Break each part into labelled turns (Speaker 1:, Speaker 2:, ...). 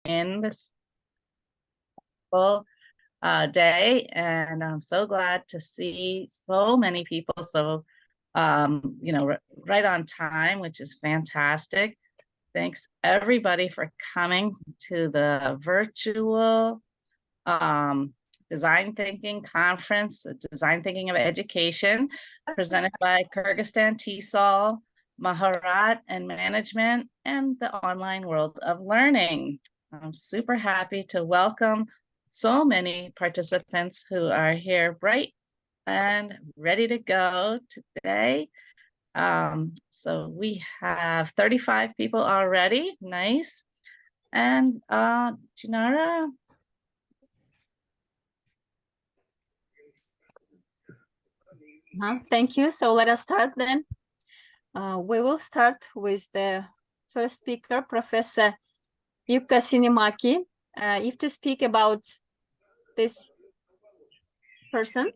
Speaker 1: in this full day, and I'm so glad to see so many people. So, right on time, which is fantastic. Thanks everybody for coming to the virtual Design Thinking Conference, the Design Thinking of Education, presented by Kyrgyzstan TESOL, Maharat and Management, and the Online World of Learning. I'm super happy to welcome so many participants who are here bright and ready to go today. So we have 35 people already. Nice. And Jinara.
Speaker 2: Thank you. So let us start then. We will start with the first speaker, Professor Yuka Sinemaki. If to speak about this person,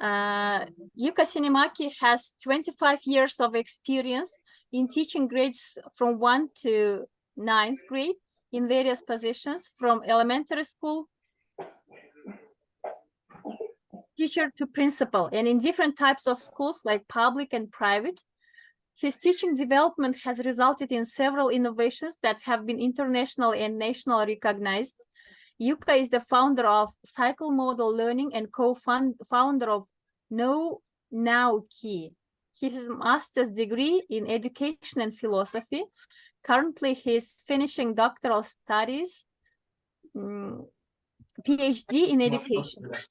Speaker 2: Yuka Sinemaki has 25 years of experience in teaching grades from 1 to 9th grade in various positions, from elementary school teacher to principal, and in different types of schools like public and private. His teaching development has resulted in several innovations that have been international and national recognized. Yuka is the founder of Cycle Model Learning and co-founder of Know Now Key. He has a master's degree in education and philosophy. Currently, he is finishing doctoral studies, PhD in education at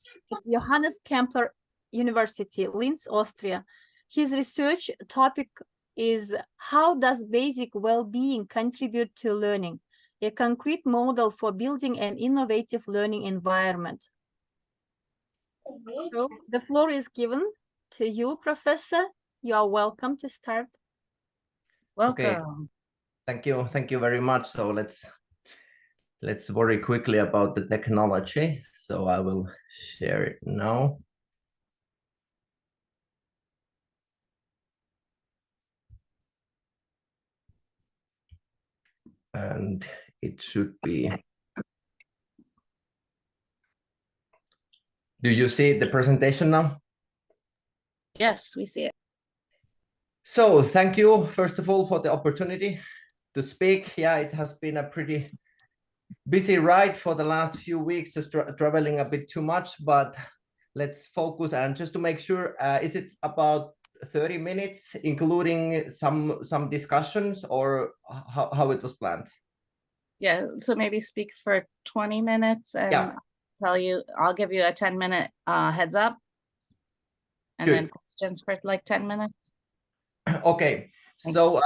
Speaker 2: Johannes Kepler University, Linz, Austria. His research topic is how does basic well-being contribute to learning, a concrete model for building an innovative learning environment. So the floor is given to you, Professor. You are welcome to start.
Speaker 1: Welcome.
Speaker 3: Okay. Thank you very much. So let's very quickly about the technology. So I will share it now. And it should be. Do you see the presentation now?
Speaker 1: Yes, we see it.
Speaker 3: So thank you, first of all, for the opportunity to speak. Yeah, it has been a pretty busy ride for the last few weeks, just traveling a bit too much, but let's focus. And just to make sure, is it about 30 minutes, including some discussions, or how it was planned?
Speaker 1: Yeah, so maybe speak for 20 minutes and I'll give you a 10-minute heads up, and
Speaker 3: Good.
Speaker 1: then questions for like 10 minutes.
Speaker 3: Okay, so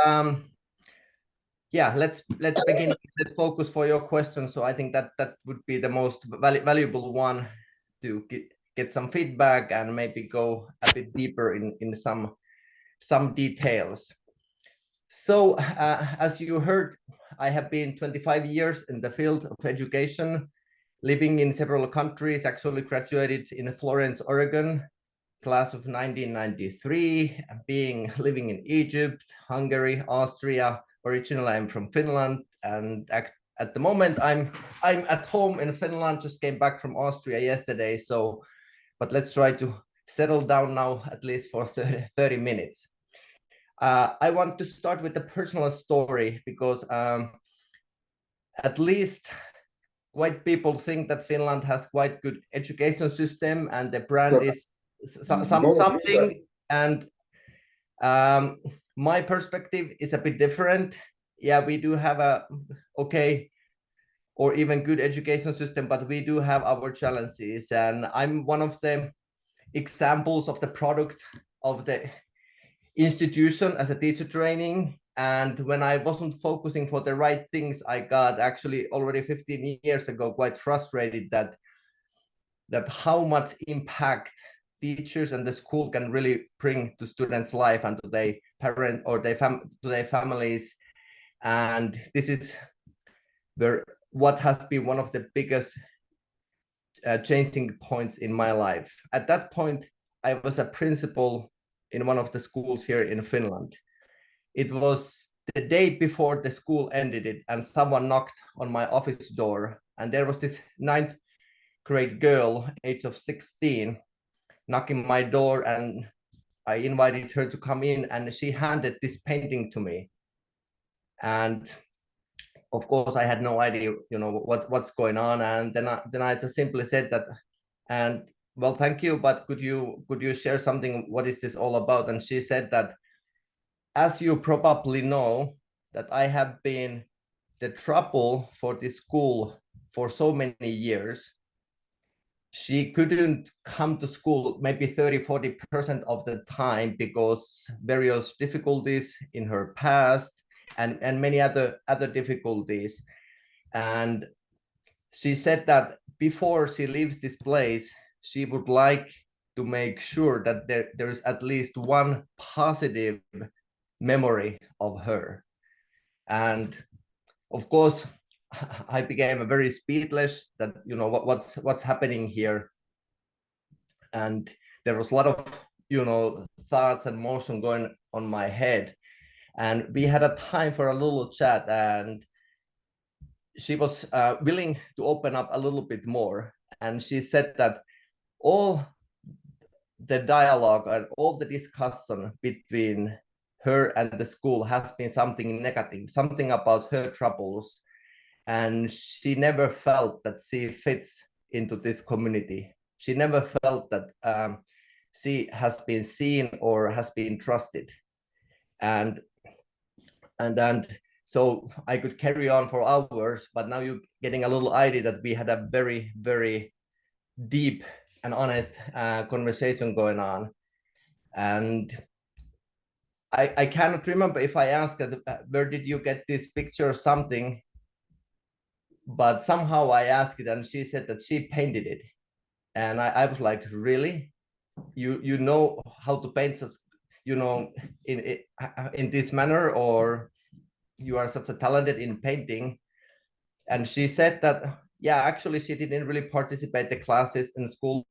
Speaker 3: yeah, let's begin. Let's focus for your questions. So I think that would be the most valuable one to get some feedback and maybe go a bit deeper in some details. So as you heard, I have been 25 years in the field of education, living in several countries. Actually graduated in Florence, Oregon, class of 1993, living in Egypt, Hungary, Austria. Originally, I'm from Finland, and at the moment I'm at home in Finland. Just came back from Austria yesterday. So, but let's try to settle down now, at least for 30 minutes. I want to start with a personal story because at least white people think that Finland has quite good education system and the brand is something, and my perspective is a bit different. Yeah, we do have a okay or even good education system, but we do have our challenges, and I'm one of the examples of the product of the institution as a teacher training. And when I wasn't focusing for the right things, I got actually already 15 years ago quite frustrated that how much impact teachers and the school can really bring to students' life and to their parent or to their families. And this is what has been one of the biggest changing points in my life. At that point, I was a principal in one of the schools here in Finland. It was the day before the school ended it, and someone knocked on my office door, and there was this 9th grade girl, age of 16, knocking my door, and I invited her to come in, and she handed this painting to me. And of course, I had no idea, what's going on. And then I just simply said that, and well, thank you, but could you share something? What is this all about? And she said that, as you probably know, that I have been the trouble for this school for so many years. She couldn't come to school maybe 30-40% of the time because various difficulties in her past and many other difficulties. And she said that before she leaves this place, she would like to make sure that there is at least one positive memory of her. And of course, I became very speechless that, what's happening here. And there was a lot of, thoughts and motion going on my head. And we had a time for a little chat, and she was willing to open up a little bit more. And she said that all the dialogue and all the discussion between her and the school has been something negative, something about her troubles. And she never felt that she fits into this community. She never felt that she has been seen or has been trusted. And so I could carry on for hours, but now you're getting a little idea that we had a very, very deep and honest conversation going on. And I cannot remember if I asked her, where did you get this picture or something? But somehow I asked it, and she said that she painted it. And I was like, really? You know how to paint such, in this manner, or you are such a talented in painting? And she said that, yeah, actually she didn't really participate the classes in school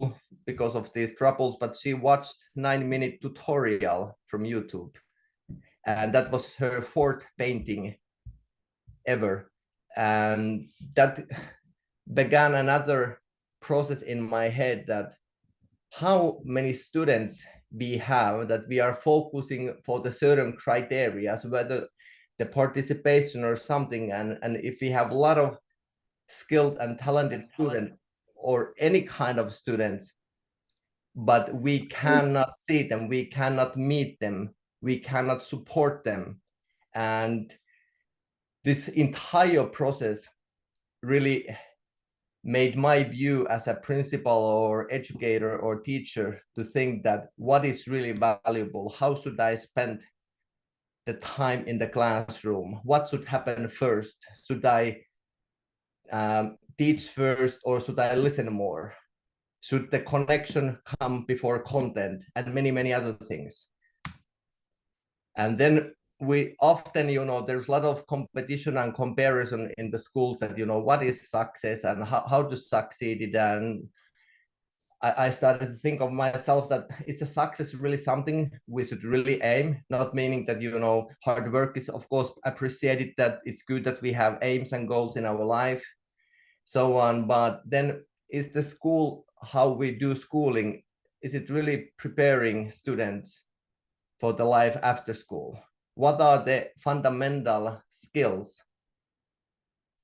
Speaker 3: because of these troubles, but she watched 9-minute tutorial from YouTube. And that was her 4th painting ever. And that began another process in my head, that how many students we have that we are focusing for the certain criteria, whether the participation or something. And if we have a lot of skilled and talented students or any kind of students, but we cannot see them, we cannot meet them, we cannot support them. And this entire process really made my view as a principal or educator or teacher to think that what is really valuable, how should I spend the time in the classroom, what should happen first, should I teach first, or should I listen more, should the connection come before content, and many other things. And then we often, there's a lot of competition and comparison in the schools that, what is success and how to succeed it. And I started to think of myself that, is the success really something we should really aim? Not meaning that, hard work is of course appreciated, that it's good that we have aims and goals in our life, so on. But then, is the school, how we do schooling, is it really preparing students for the life after school? What are the fundamental skills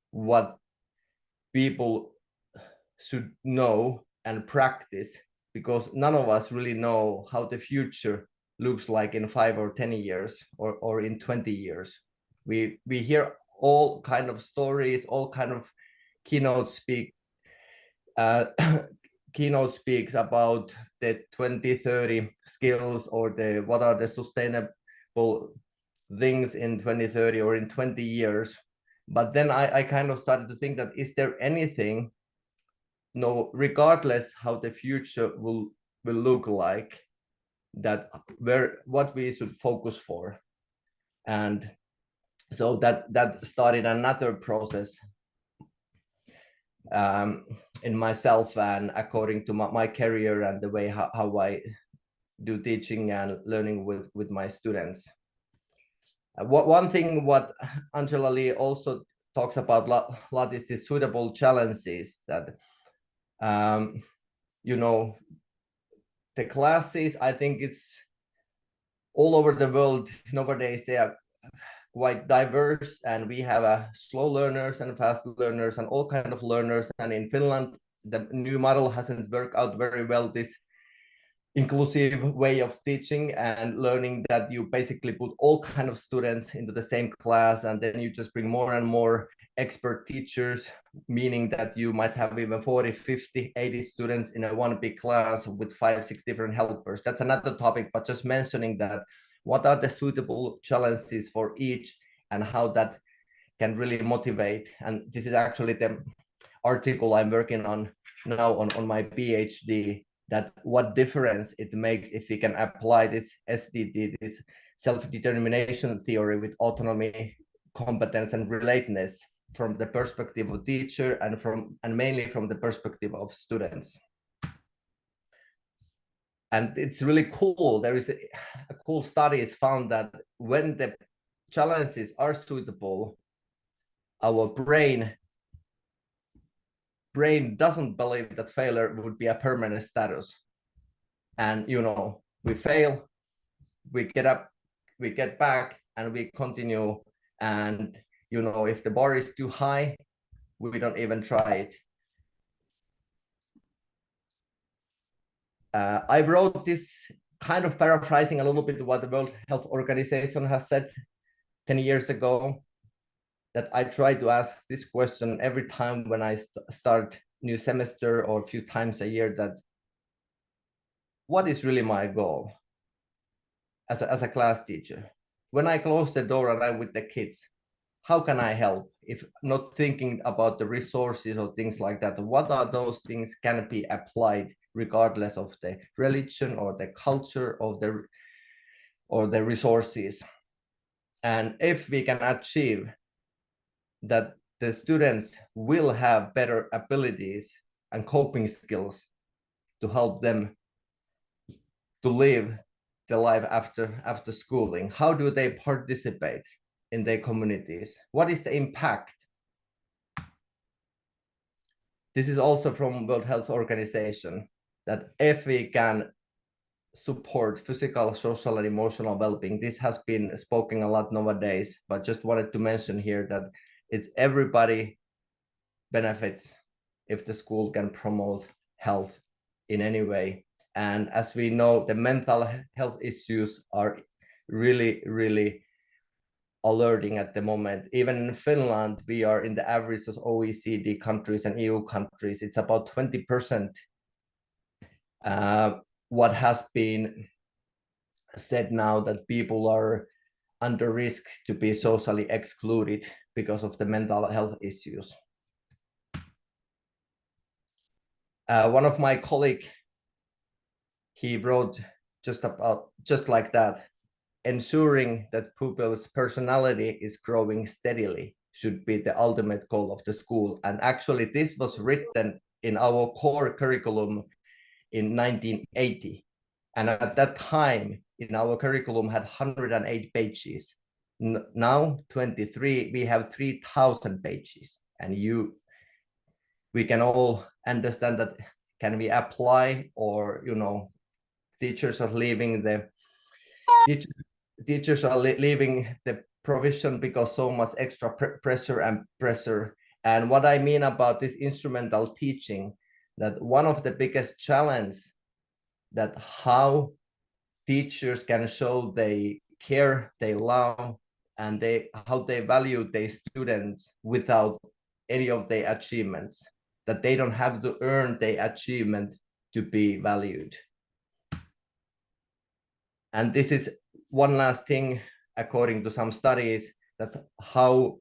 Speaker 3: what people should know and practice? Because none of us really know how the future looks like in 5 or 10 years or in 20 years. We hear all kind of stories, all kind of keynote speaks about the 2030 skills, or what are the sustainable things in 2030 or in 20 years. But then I kind of started to think that, is there anything, regardless how the future will look like, that what we should focus for? And so that started another process in myself, and according to my career and the way how I do teaching and learning with my students. One thing what Angela Lee also talks about a lot is the suitable challenges that, you know, the classes, I think it's all over the world nowadays, they are quite diverse, and we have slow learners and fast learners and all kind of learners. And in Finland, the new model hasn't worked out very well, this inclusive way of teaching and learning, that you basically put all kind of students into the same class, and then you just bring more and more expert teachers, meaning that you might have even 40, 50, 80 students in a one big class with 5, 6 different helpers. That's another topic, but just mentioning that what are the suitable challenges for each and how that can really motivate. And this is actually the article I'm working on now on my PhD, that what difference it makes if we can apply this SDT, this self-determination theory, with autonomy, competence, and relatedness from the perspective of teacher and mainly from the perspective of students. And it's really cool. There is a cool studies found that when the challenges are suitable, our brain doesn't believe that failure would be a permanent status. And, you know, we fail, we get up, we get back, and we continue. And, you know, if the bar is too high, we don't even try it. I wrote this kind of paraphrasing a little bit what the World Health Organization has said 10 years ago, that I try to ask this question every time when I start new semester or a few times a year, that what is really my goal as a class teacher? When I close the door and I'm with the kids, how can I help? If not thinking about the resources or things like that, what are those things can be applied regardless of the religion or the culture or the resources? And if we can achieve that, the students will have better abilities and coping skills to help them to live the life after schooling. How do they participate in their communities? What is the impact? This is also from World Health Organization, that if we can support physical, social, and emotional well-being, this has been spoken a lot nowadays, but just wanted to mention here that it's everybody benefits if the school can promote health in any way. And as we know, the mental health issues are really, really alerting at the moment. Even in Finland, we are in the average of OECD countries and EU countries. It's about 20%. What has been said now, that people are under risk to be socially excluded because of the mental health issues. One of my colleagues, he wrote just like that, ensuring that pupils' personality is growing steadily should be the ultimate goal of the school. And actually, this was written in our core curriculum in 1980. And at that time, in our curriculum had 108 pages. Now, 23, we have 3,000 pages. And we can all understand that, can we apply, or, you know, teachers are leaving the provision because so much extra pressure. And what I mean about this instrumental teaching, that one of the biggest challenge, that how teachers can show they care, they love, and how they value their students without any of their achievements, that they don't have to earn their achievement to be valued. And this is one last thing, according to some studies, that how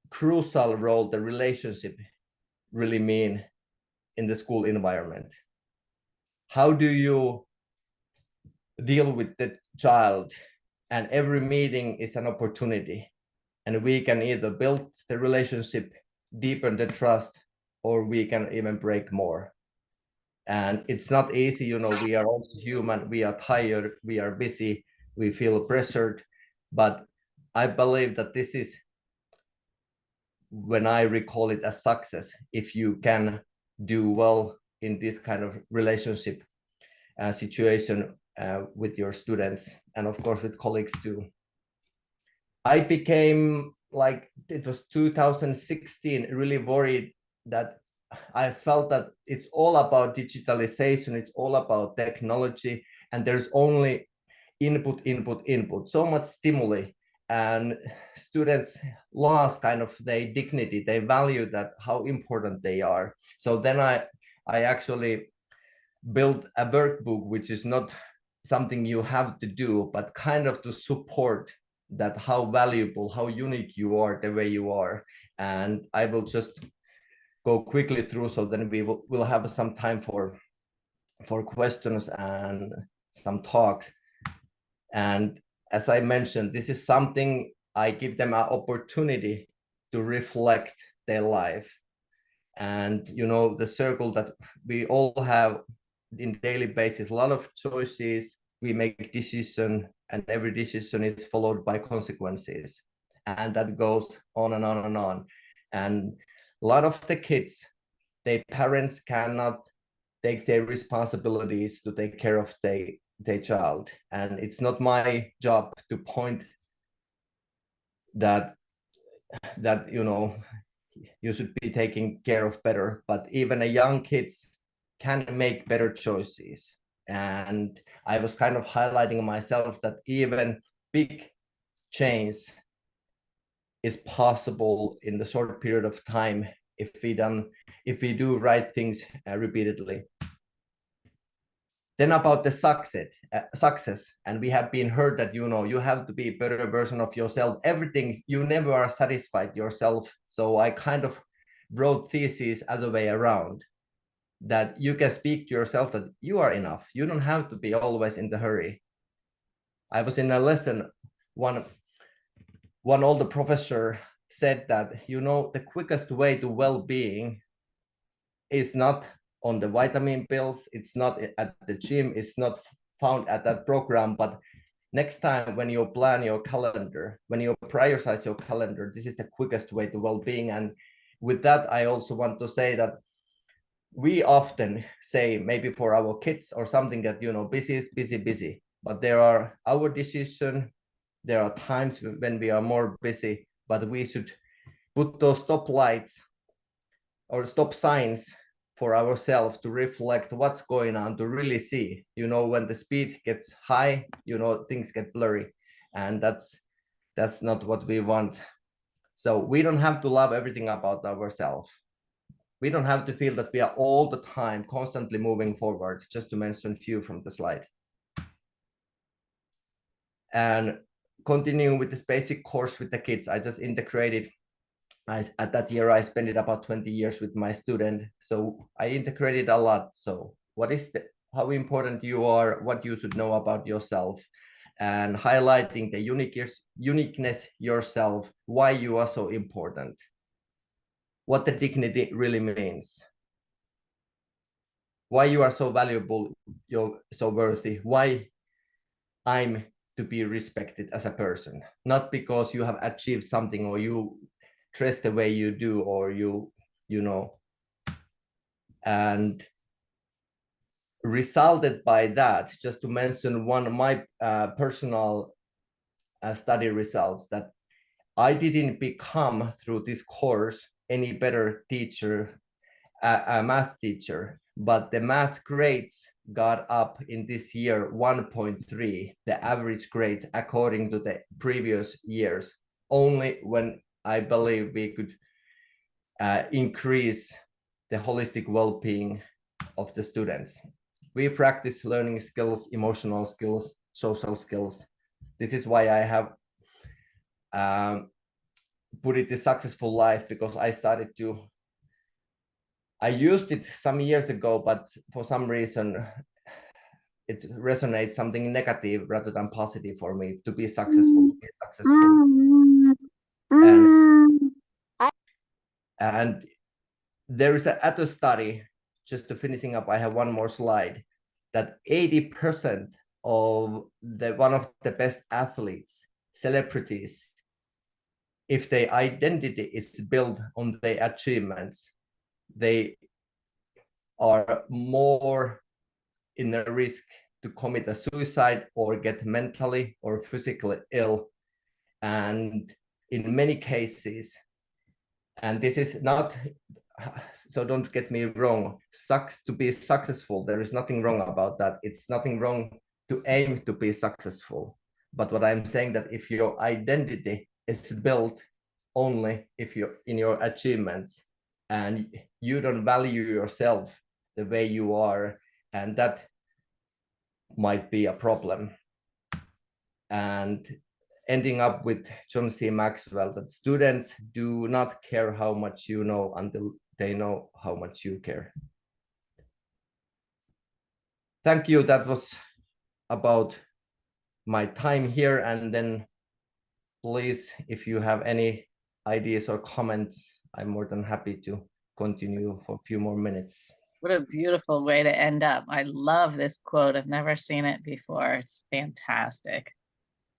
Speaker 3: crucial role the relationship really mean in the school environment. How do you deal with the child? And every meeting is an opportunity. And we can either build the relationship, deepen the trust, or we can even break more. And it's not easy, you know, we are also human, we are tired, we are busy, we feel pressured. But I believe that this is when I recall it as success, if you can do well in this kind of relationship situation with your students, and of course with colleagues too. I became, like, it was 2016, really worried that I felt that it's all about digitalization, it's all about technology, and there's only input, input, input, so much stimuli, and students lost kind of their dignity, they value that, how important they are. So then I actually built a workbook, which is not something you have to do, but kind of to support that, how valuable, how unique you are the way you are. And I will just go quickly through, so then we'll have some time for questions and some talks. And as I mentioned, this is something I give them an opportunity to reflect their life. And you know, the circle that we all have in daily basis, a lot of choices, we make decision, and every decision is followed by consequences, and that goes on and on and on. And a lot of the kids, their parents cannot take their responsibilities to take care of their child, and it's not my job to point that you know, you should be taking care of better, but even a young kids can make better choices. And I was kind of highlighting myself that even big change is possible in the short period of time if we do right things repeatedly. Then about the success, and we have been heard that, you know, you have to be a better version of yourself. Everything, you never are satisfied yourself. So I kind of wrote thesis other way around, that you can speak to yourself that you are enough. You don't have to be always in the hurry. I was in a lesson, one older professor said that, you know, the quickest way to well-being is not on the vitamin pills, it's not at the gym, it's not found at that program, but next time when you plan your calendar, when you prioritize your calendar, this is the quickest way to well-being. And with that, I also want to say that we often say, maybe for our kids or something, that, you know, busy is busy, busy, but there are our decision, there are times when we are more busy, but we should put those stop lights or stop signs for ourselves to reflect what's going on, to really see, you know, when the speed gets high, you know, things get blurry, and that's not what we want. So we don't have to love everything about ourselves. We don't have to feel that we are all the time constantly moving forward, just to mention a few from the slide. And continuing with this basic course with the kids, I just integrated, at that year, I spent it about 20 years with my student. So I integrated a lot. So what is how important you are, what you should know about yourself, and highlighting the uniqueness yourself, why you are so important, what the dignity really means, why you are so valuable, you're so worthy, why I'm to be respected as a person, not because you have achieved something or you dress the way you do, or you know. And resulted by that, just to mention one of my personal study results, that I didn't become through this course any better teacher, a math teacher, but the math grades got up in this year 1.3, the average grades according to the previous years, only when I believe we could increase the holistic well-being of the students. We practice learning skills, emotional skills, social skills. This is why I have put it the successful life, because I used it some years ago, but for some reason it resonates something negative rather than positive for me, to be successful. And there is another study, just to finishing up, I have one more slide, that 80% of one of the best athletes celebrities, if their identity is built on their achievements, they are more in a risk to commit a suicide or get mentally or physically ill. And in many cases, and this is not, so don't get me wrong, to be successful, there is nothing wrong about that. It's nothing wrong to aim to be successful. But what I'm saying, that if your identity is built only if you're in your achievements and you don't value yourself the way you are, and that might be a problem. And ending up with John C. Maxwell, that students do not care how much you know until they know how much you care. Thank you. That was about my time here. And then please, if you have any ideas or comments, I'm more than happy to continue for a few more minutes.
Speaker 1: What a beautiful way to end up. I love this quote. I've never seen it before. It's fantastic.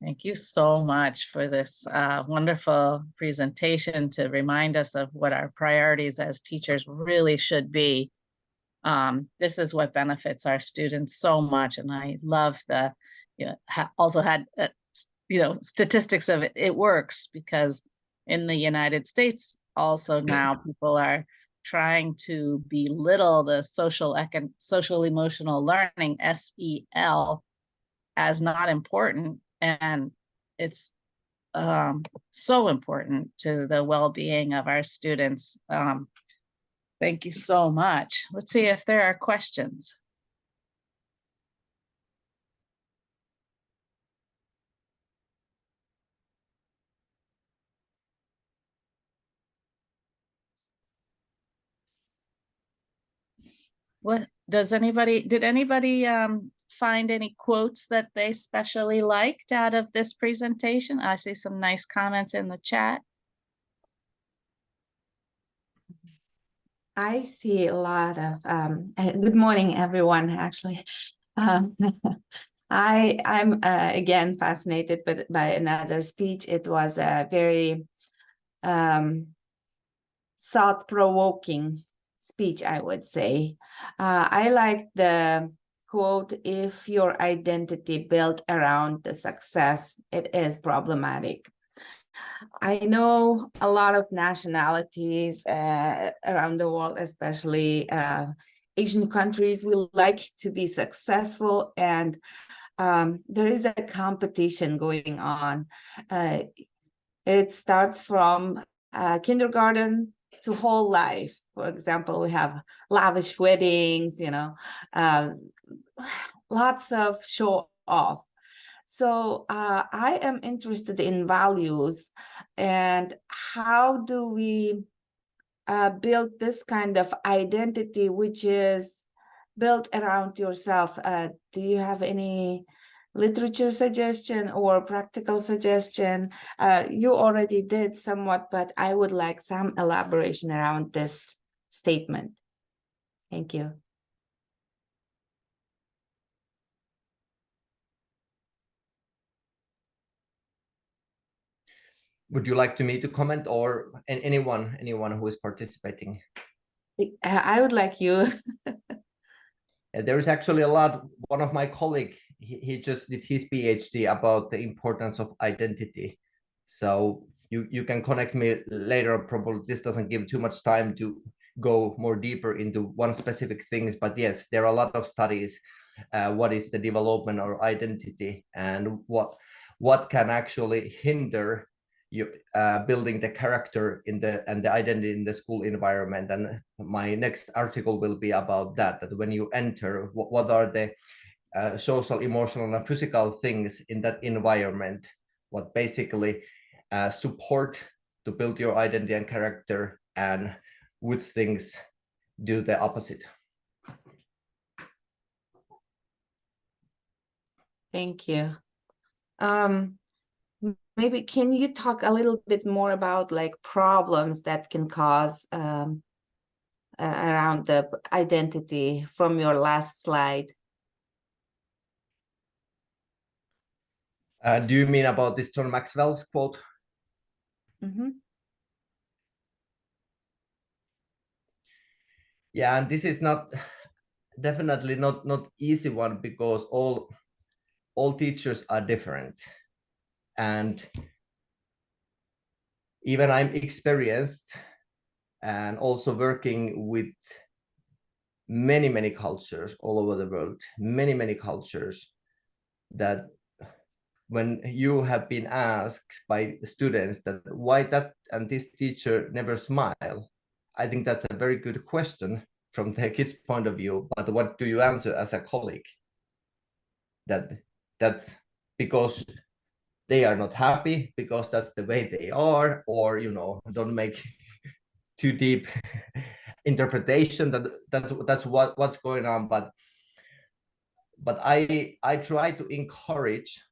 Speaker 1: Thank you so much for this wonderful presentation to remind us of what our priorities as teachers really should be. This is what benefits our students so much. And I love the, also had, statistics of it. It works because in the United States, also now people are trying to belittle the social emotional learning, SEL, as not important. And it's so important to the well-being of our students. Thank you so much. Let's see if there are questions. What does anybody, did anybody find any quotes that they especially liked out of this presentation? I see some nice comments in the chat.
Speaker 4: I see a lot of good morning, everyone. Actually, I'm again fascinated by another speech. It was a very thought-provoking speech, I would say. I like the quote, "If your identity built around the success, it is problematic." I know a lot of nationalities around the world, especially Asian countries, will like to be successful, and there is a competition going on. It starts from kindergarten to whole life. For example, we have lavish weddings, lots of show off. So I am interested in values, and how do we build this kind of identity which is built around yourself? Do you have any literature suggestion or practical suggestion? You already did somewhat, but I would like some elaboration around this statement. Thank you.
Speaker 3: Would you like me to comment, or anyone who is participating?
Speaker 4: I would like you.
Speaker 3: There is actually a lot. One of my colleagues, he just did his PhD about the importance of identity. So you can connect me later. Probably this doesn't give too much time to go more deeper into one specific things, but yes, there are a lot of studies. What is the development of identity, and what can actually hinder you building the character and the identity in the school environment. And my next article will be about that when you enter, what are the social, emotional, and physical things in that environment, what basically support to build your identity and character, and which things do the opposite.
Speaker 4: Thank you. Maybe can you talk a little bit more about like problems that can cause around the identity from your last slide?
Speaker 3: Do you mean about this John Maxwell's quote?
Speaker 4: Mhm.
Speaker 3: Yeah, and this is not definitely not easy one, because all teachers are different, and even I'm experienced and also working with many cultures all over the world, many cultures, that when you have been asked by students that why that and this teacher never smile, I think that's a very good question from the kids' point of view. But what do you answer as a colleague? That's because they are not happy, because that's the way they are, or don't make too deep interpretation that's what's going on. But I try to encourage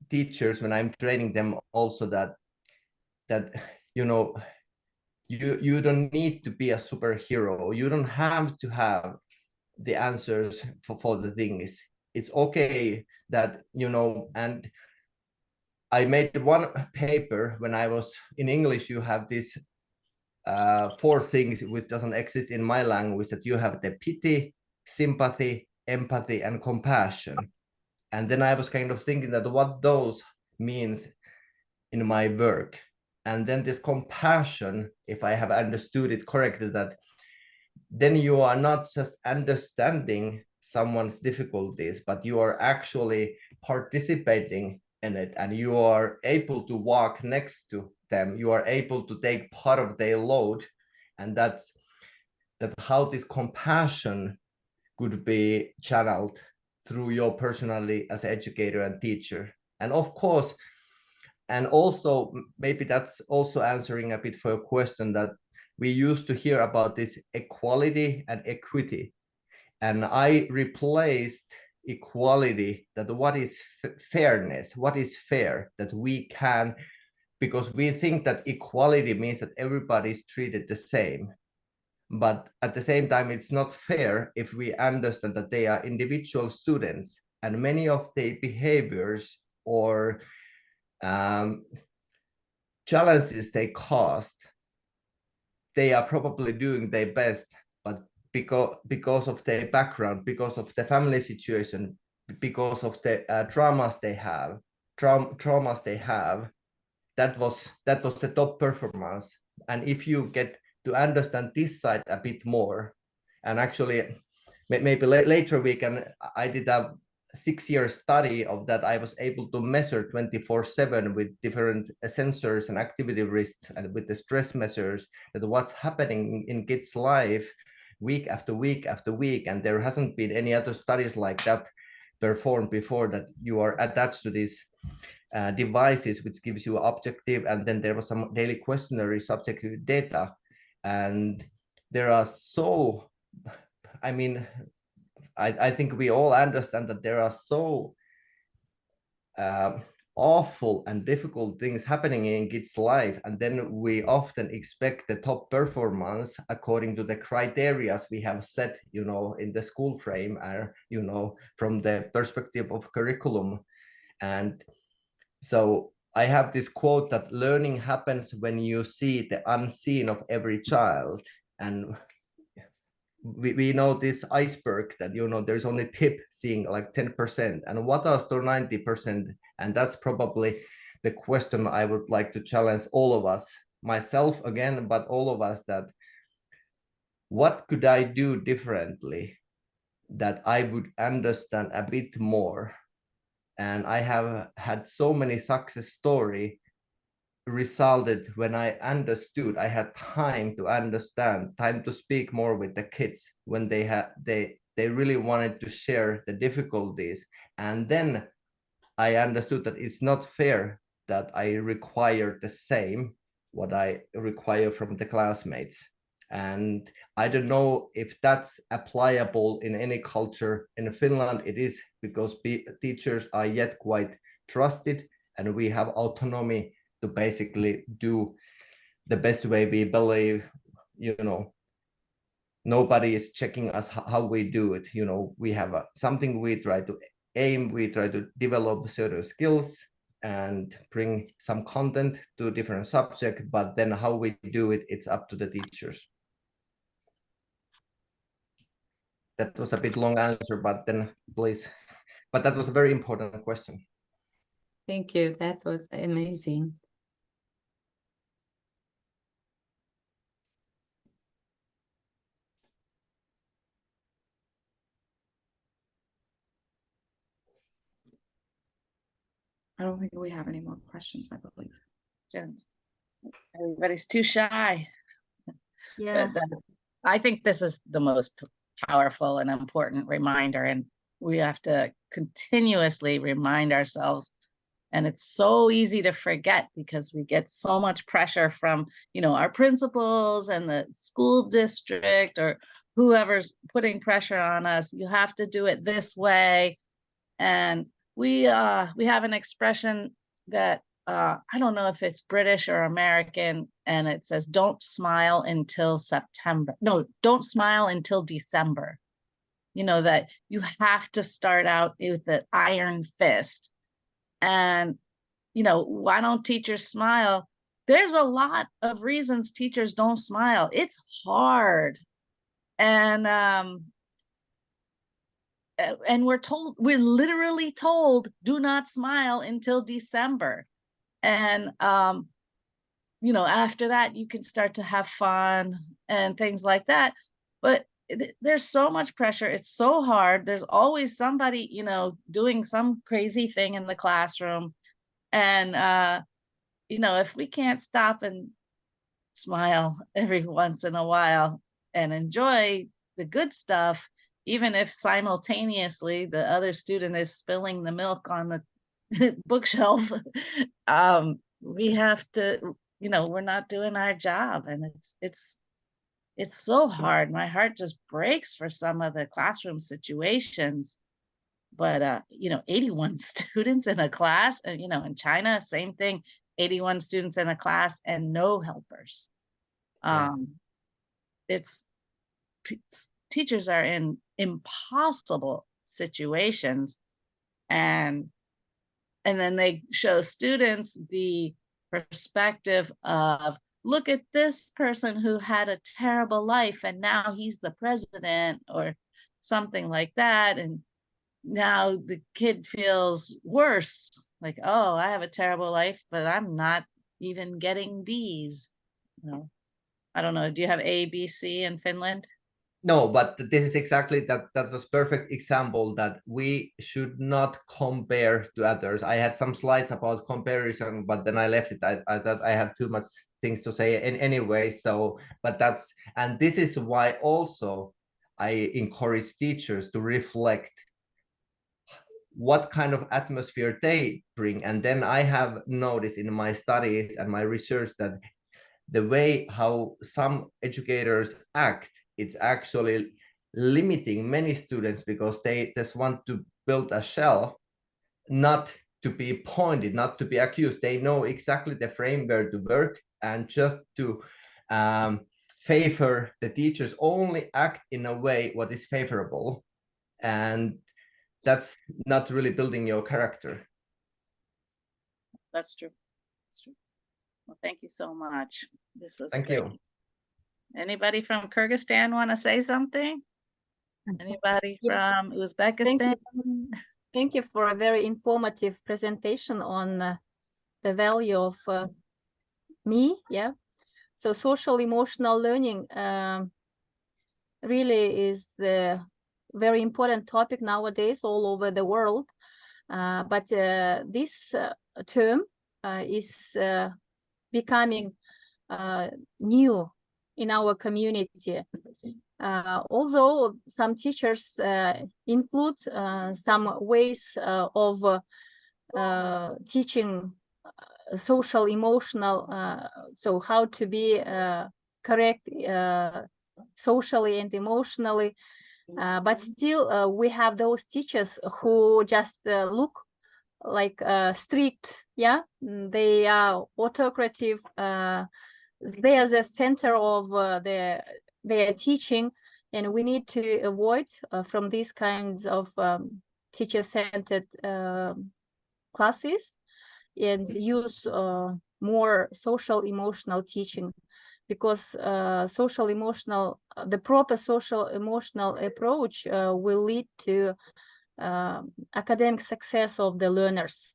Speaker 3: teachers when I'm training them also that you don't need to be a superhero. You don't have to have the answers for the things. It's okay that and I made one paper when I was in English. You have this 4 things which doesn't exist in my language, that you have the pity, sympathy, empathy, and compassion. And then I was kind of thinking that what those means in my work. And then this compassion, if I have understood it correctly, that then you are not just understanding someone's difficulties, but you are actually participating in it, and you are able to walk next to them. You are able to take part of their load, and that's how this compassion could be channeled through your personality as an educator and teacher. And of course, and also maybe that's also answering a bit for a question that we used to hear about this equality and equity, and I replaced equality, that what is fairness, what is fair, that we can, because we think that equality means that everybody is treated the same. But at the same time, it's not fair if we understand that they are individual students, and many of their behaviors or challenges they caused, they are probably doing their best, but because of their background, because of the family situation, because of the traumas they have, that was the top performance. And if you get to understand this side a bit more, and actually maybe later I did a 6-year study of that. I was able to measure 24/7 with different sensors and activity risks, and with the stress measures, that what's happening in kids' life week after week after week. And there hasn't been any other studies like that performed before, that you are attached to these devices, which gives you objective, and then there was some daily questionnaire subjective data. And there are I think we all understand that there are so awful and difficult things happening in kids' life, and then we often expect the top performance according to the criteria we have set, in the school frame, or from the perspective of curriculum. And so I have this quote that learning happens when you see the unseen of every child. And we know this iceberg, that there's only tip seeing like 10%, and what are the 90%? And that's probably the question I would like to challenge all of us, myself again, but all of us, that what could I do differently that I would understand a bit more? And I have had so many success story resulted when I understood. I had time to understand, time to speak more with the kids when they really wanted to share the difficulties. And then I understood that it's not fair that I require the same what I require from the classmates. And I don't know if that's applicable in any culture. In Finland it is, because teachers are yet quite trusted, and we have autonomy to basically do the best way we believe. Nobody is checking us how we do it. We have something we try to aim, we try to develop certain skills and bring some content to different subjects, but then how we do it, it's up to the teachers. That was a bit long answer, but then please, but that was a very important question.
Speaker 4: Thank you. That was amazing.
Speaker 5: I don't think we have any more questions, I believe.
Speaker 1: Just- Everybody's too shy.
Speaker 2: Yeah.
Speaker 1: I think this is the most powerful and important reminder, and we have to continuously remind ourselves. And it's so easy to forget because we get so much pressure from, our principals and the school district or whoever's putting pressure on us. You have to do it this way. And we have an expression that I don't know if it's British or American, and it says, don't smile until September. No, don't smile until December. That you have to start out with an iron fist. And, why don't teachers smile? There's a lot of reasons teachers don't smile. It's hard. And we're literally told, do not smile until December. And, after that, you can start to have fun and things like that. But there's so much pressure. It's so hard. There's always somebody, doing some crazy thing in the classroom. And, if we can't stop and smile every once in a while and enjoy the good stuff, even if simultaneously the other student is spilling the milk on the bookshelf, we have to, we're not doing our job. And it's so hard. My heart just breaks for some of the classroom situations. But 81 students in a class, and in China, same thing, 81 students in a class and no helpers. Teachers are in impossible situations, and then they show students the perspective of, look at this person who had a terrible life and now he's the president or something like that. And now the kid feels worse, like, oh, I have a terrible life, but I'm not even getting B's. I don't know. Do you have A, B, C in Finland?
Speaker 3: No, but this is exactly that was perfect example that we should not compare to others. I had some slides about comparison, but then I left it. I thought I have too much things to say anyway. So, but and this is why also I encourage teachers to reflect what kind of atmosphere they bring. And then I have noticed in my studies and my research that the way how some educators act, it's actually limiting many students because they just want to build a shell, not to be pointed, not to be accused. They know exactly the framework to work, and just to favor the teachers, only act in a way what is favorable. And that's not really building your character.
Speaker 1: That's true. That's true. Well, thank you so much. This was
Speaker 3: Thank
Speaker 1: great.
Speaker 3: you.
Speaker 1: Anybody from Kyrgyzstan want to say something? Anybody
Speaker 2: Yes.
Speaker 1: from Uzbekistan?
Speaker 2: Thank you for a very informative presentation on the value of me. Yeah. So social emotional learning really is the very important topic nowadays all over the world. But this term is becoming new in our community. Although some teachers include some ways of teaching social emotional, so how to be correct socially and emotionally, but still we have those teachers who just look like strict. Yeah, they are autocratic. They are the center of their teaching, and we need to avoid from these kinds of teacher-centered classes and use more social emotional teaching, because the proper social emotional approach will lead to academic success of the learners.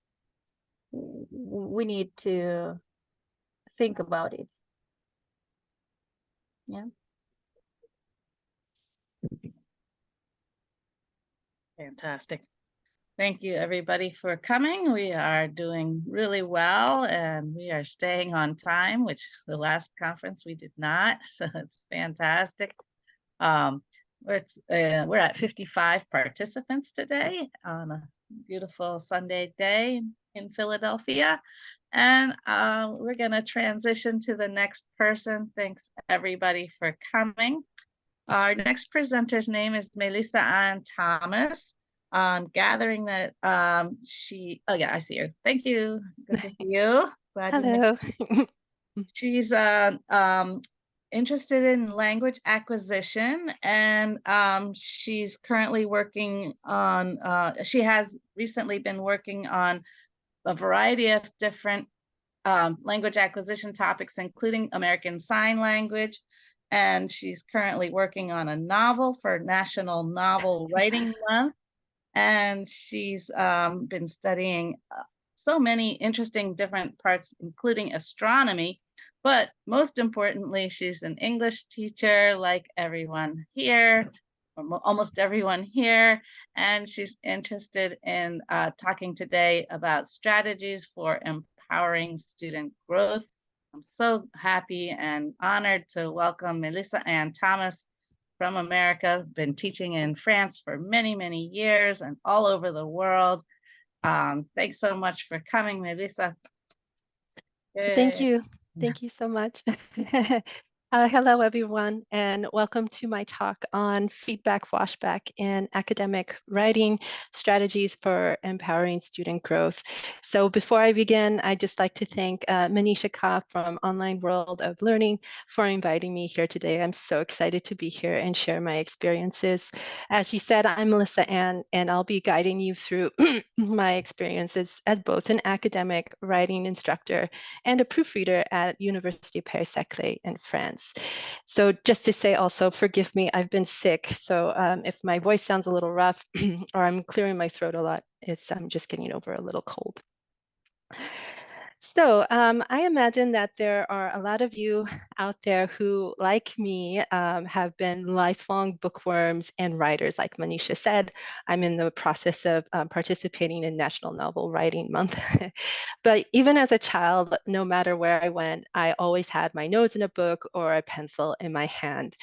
Speaker 2: We need to think about it. Yeah.
Speaker 1: Fantastic. Thank you, everybody, for coming. We are doing really well, and we are staying on time, which the last conference we did not. So it's fantastic. We're at 55 participants today on a beautiful Sunday day in Philadelphia. And we're going to transition to the next person. Thanks, everybody, for coming. Our next presenter's name is Melissa Ann Thomas. Gathering that oh yeah, I see her. Thank you. Good to see you. Glad
Speaker 6: Hello.
Speaker 1: She's interested in language acquisition, and she's currently working on she has recently been working on a variety of different language acquisition topics, including American Sign Language. And she's currently working on a novel for National Novel Writing Month. And she's been studying so many interesting different parts, including astronomy. But most importantly, she's an English teacher like everyone here, or almost everyone here. And she's interested in talking today about strategies for empowering student growth. I'm so happy and honored to welcome Melissa Ann Thomas from America, been teaching in France for many, many years and all over the world. Thanks so much for coming, Melissa.
Speaker 6: Thank you. Thank you so much. Hello, everyone, and welcome to my talk on feedback washback in academic writing strategies for empowering student growth. So before I begin, I'd just like to thank Manisha Kha from Online World of Learning for inviting me here today. I'm so excited to be here and share my experiences. As she said, I'm Melissa Ann, and I'll be guiding you through my experiences as both an academic writing instructor and a proofreader at Université Paris-Saclay in France. So just to say also, forgive me, I've been sick. So if my voice sounds a little rough or I'm clearing my throat a lot, I'm just getting over a little cold. So I imagine that there are a lot of you out there who, like me, have been lifelong bookworms and writers. Like Manisha said, I'm in the process of participating in National Novel Writing Month. But even as a child, no matter where I went, I always had my nose in a book or a pencil in my hand.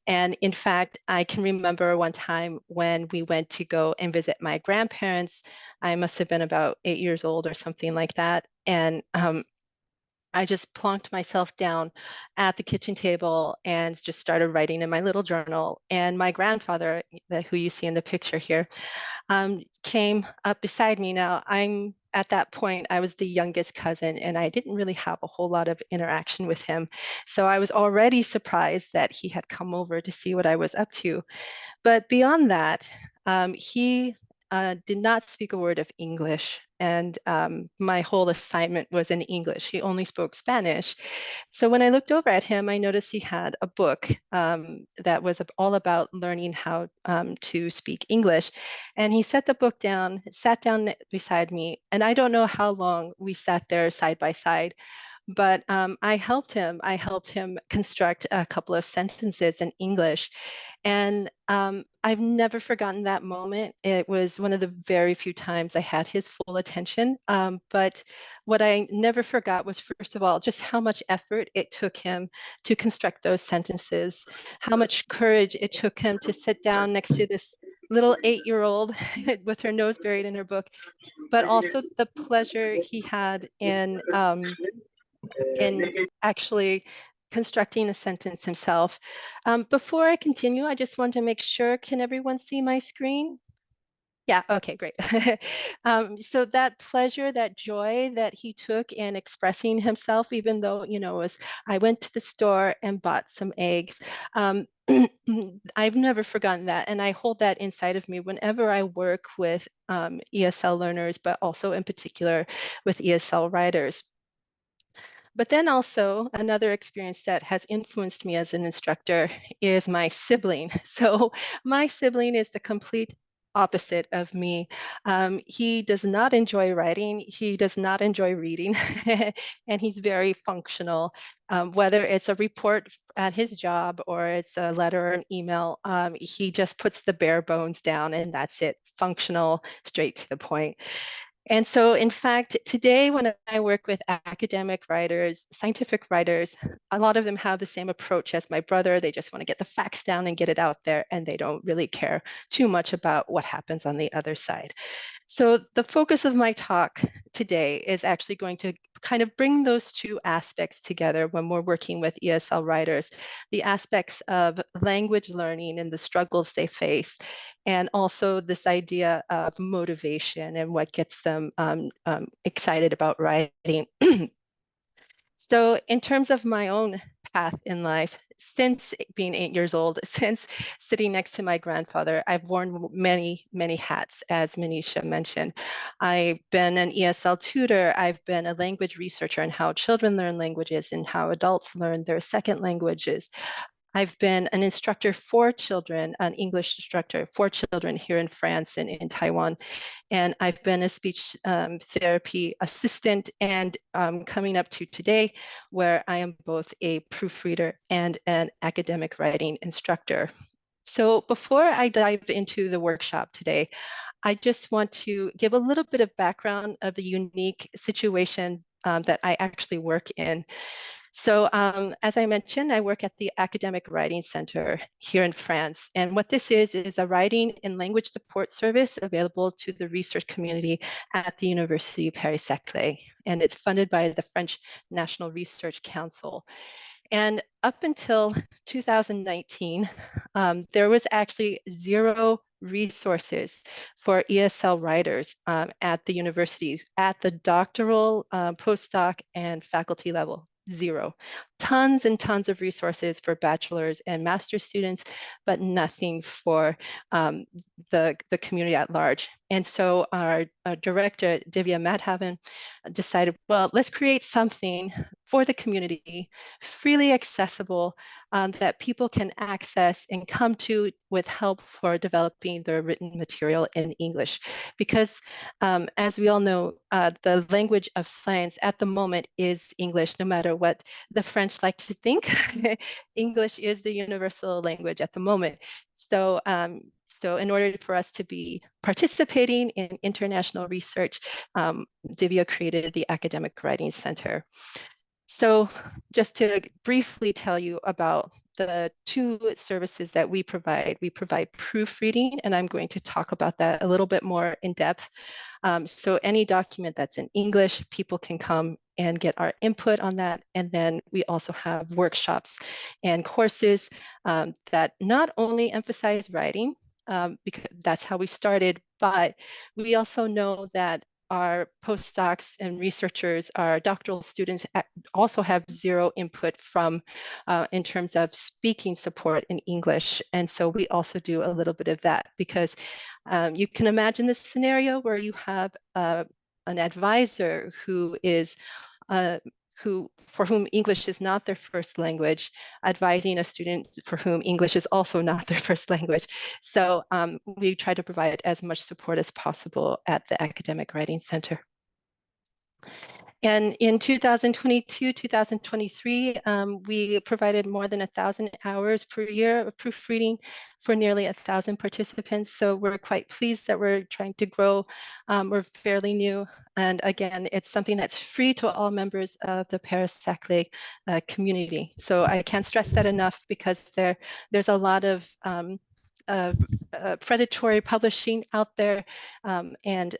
Speaker 6: And in fact, I can remember one time when we went to go and visit my grandparents. I must have been about 8 years old or something like that. And I just plonked myself down at the kitchen table and just started writing in my little journal. And my grandfather, who you see in the picture here, came up beside me. Now, at that point, I was the youngest cousin, and I didn't really have a whole lot of interaction with him. So I was already surprised that he had come over to see what I was up to. But beyond that, he did not speak a word of English, and my whole assignment was in English. He only spoke Spanish. So when I looked over at him, I noticed he had a book that was all about learning how to speak English. And he set the book down, sat down beside me, and I don't know how long we sat there side by side. But I helped him construct a couple of sentences in English. And I've never forgotten that moment. It was one of the very few times I had his full attention. But what I never forgot was, first of all, just how much effort it took him to construct those sentences, how much courage it took him to sit down next to this little 8-year-old with her nose buried in her book, but also the pleasure he had in actually constructing a sentence himself. Before I continue, I just want to make sure, can everyone see my screen? Yeah, okay, great. So that pleasure, that joy that he took in expressing himself, even though, you know, I went to the store and bought some eggs. I've never forgotten that. And I hold that inside of me whenever I work with ESL learners, but also in particular with ESL writers. But then also another experience that has influenced me as an instructor is my sibling. So my sibling is the complete opposite of me. He does not enjoy writing. He does not enjoy reading, and he's very functional. Whether it's a report at his job or it's a letter or an email, he just puts the bare bones down and that's it, functional, straight to the point. And so, in fact, today when I work with academic writers, scientific writers, a lot of them have the same approach as my brother. They just want to get the facts down and get it out there, and they don't really care too much about what happens on the other side. So the focus of my talk today is actually going to kind of bring those two aspects together when we're working with ESL writers, the aspects of language learning and the struggles they face, and also this idea of motivation and what gets them excited about writing. So in terms of my own path in life, since being 8 years old, since sitting next to my grandfather, I've worn many, many hats, as Manisha mentioned. I've been an ESL tutor. I've been a language researcher on how children learn languages and how adults learn their second languages. I've been an instructor for children, an English instructor for children here in France and in Taiwan. And I've been a speech therapy assistant and coming up to today, where I am both a proofreader and an academic writing instructor. So before I dive into the workshop today, I just want to give a little bit of background of the unique situation that I actually work in. So as I mentioned, I work at the Academic Writing Center here in France. And what this is a writing and language support service available to the research community at the University Paris-Saclay. And it's funded by the French National Research Council. And up until 2019, there was actually zero resources for ESL writers at the university, at the doctoral, postdoc, and faculty level. Zero. Tons and tons of resources for bachelor's and master's students, but nothing for the community at large. And so our director, Divya Madhavan, decided, well, let's create something for the community, freely accessible, that people can access and come to with help for developing their written material in English. Because as we all know, the language of science at the moment is English, no matter what the French like to think. English is the universal language at the moment. So, so in order for us to be participating in international research, Divya created the Academic Writing Center. So just to briefly tell you about the two services that we provide proofreading, and I'm going to talk about that a little bit more in depth. So any document that's in English, people can come and get our input on that. And then we also have workshops and courses that not only emphasize writing, because that's how we started, but we also know that our postdocs and researchers, our doctoral students also have zero input from in terms of speaking support in English. And so we also do a little bit of that, because you can imagine this scenario where you have an advisor who is for whom English is not their first language, advising a student for whom English is also not their first language. So we try to provide as much support as possible at the Academic Writing Center. And in 2022, 2023, we provided more than 1,000 hours per year of proofreading for nearly 1,000 participants. So we're quite pleased that we're trying to grow. We're fairly new. And again, it's something that's free to all members of the Paris-Saclay community. So I can't stress that enough, because there's a lot of predatory publishing out there, and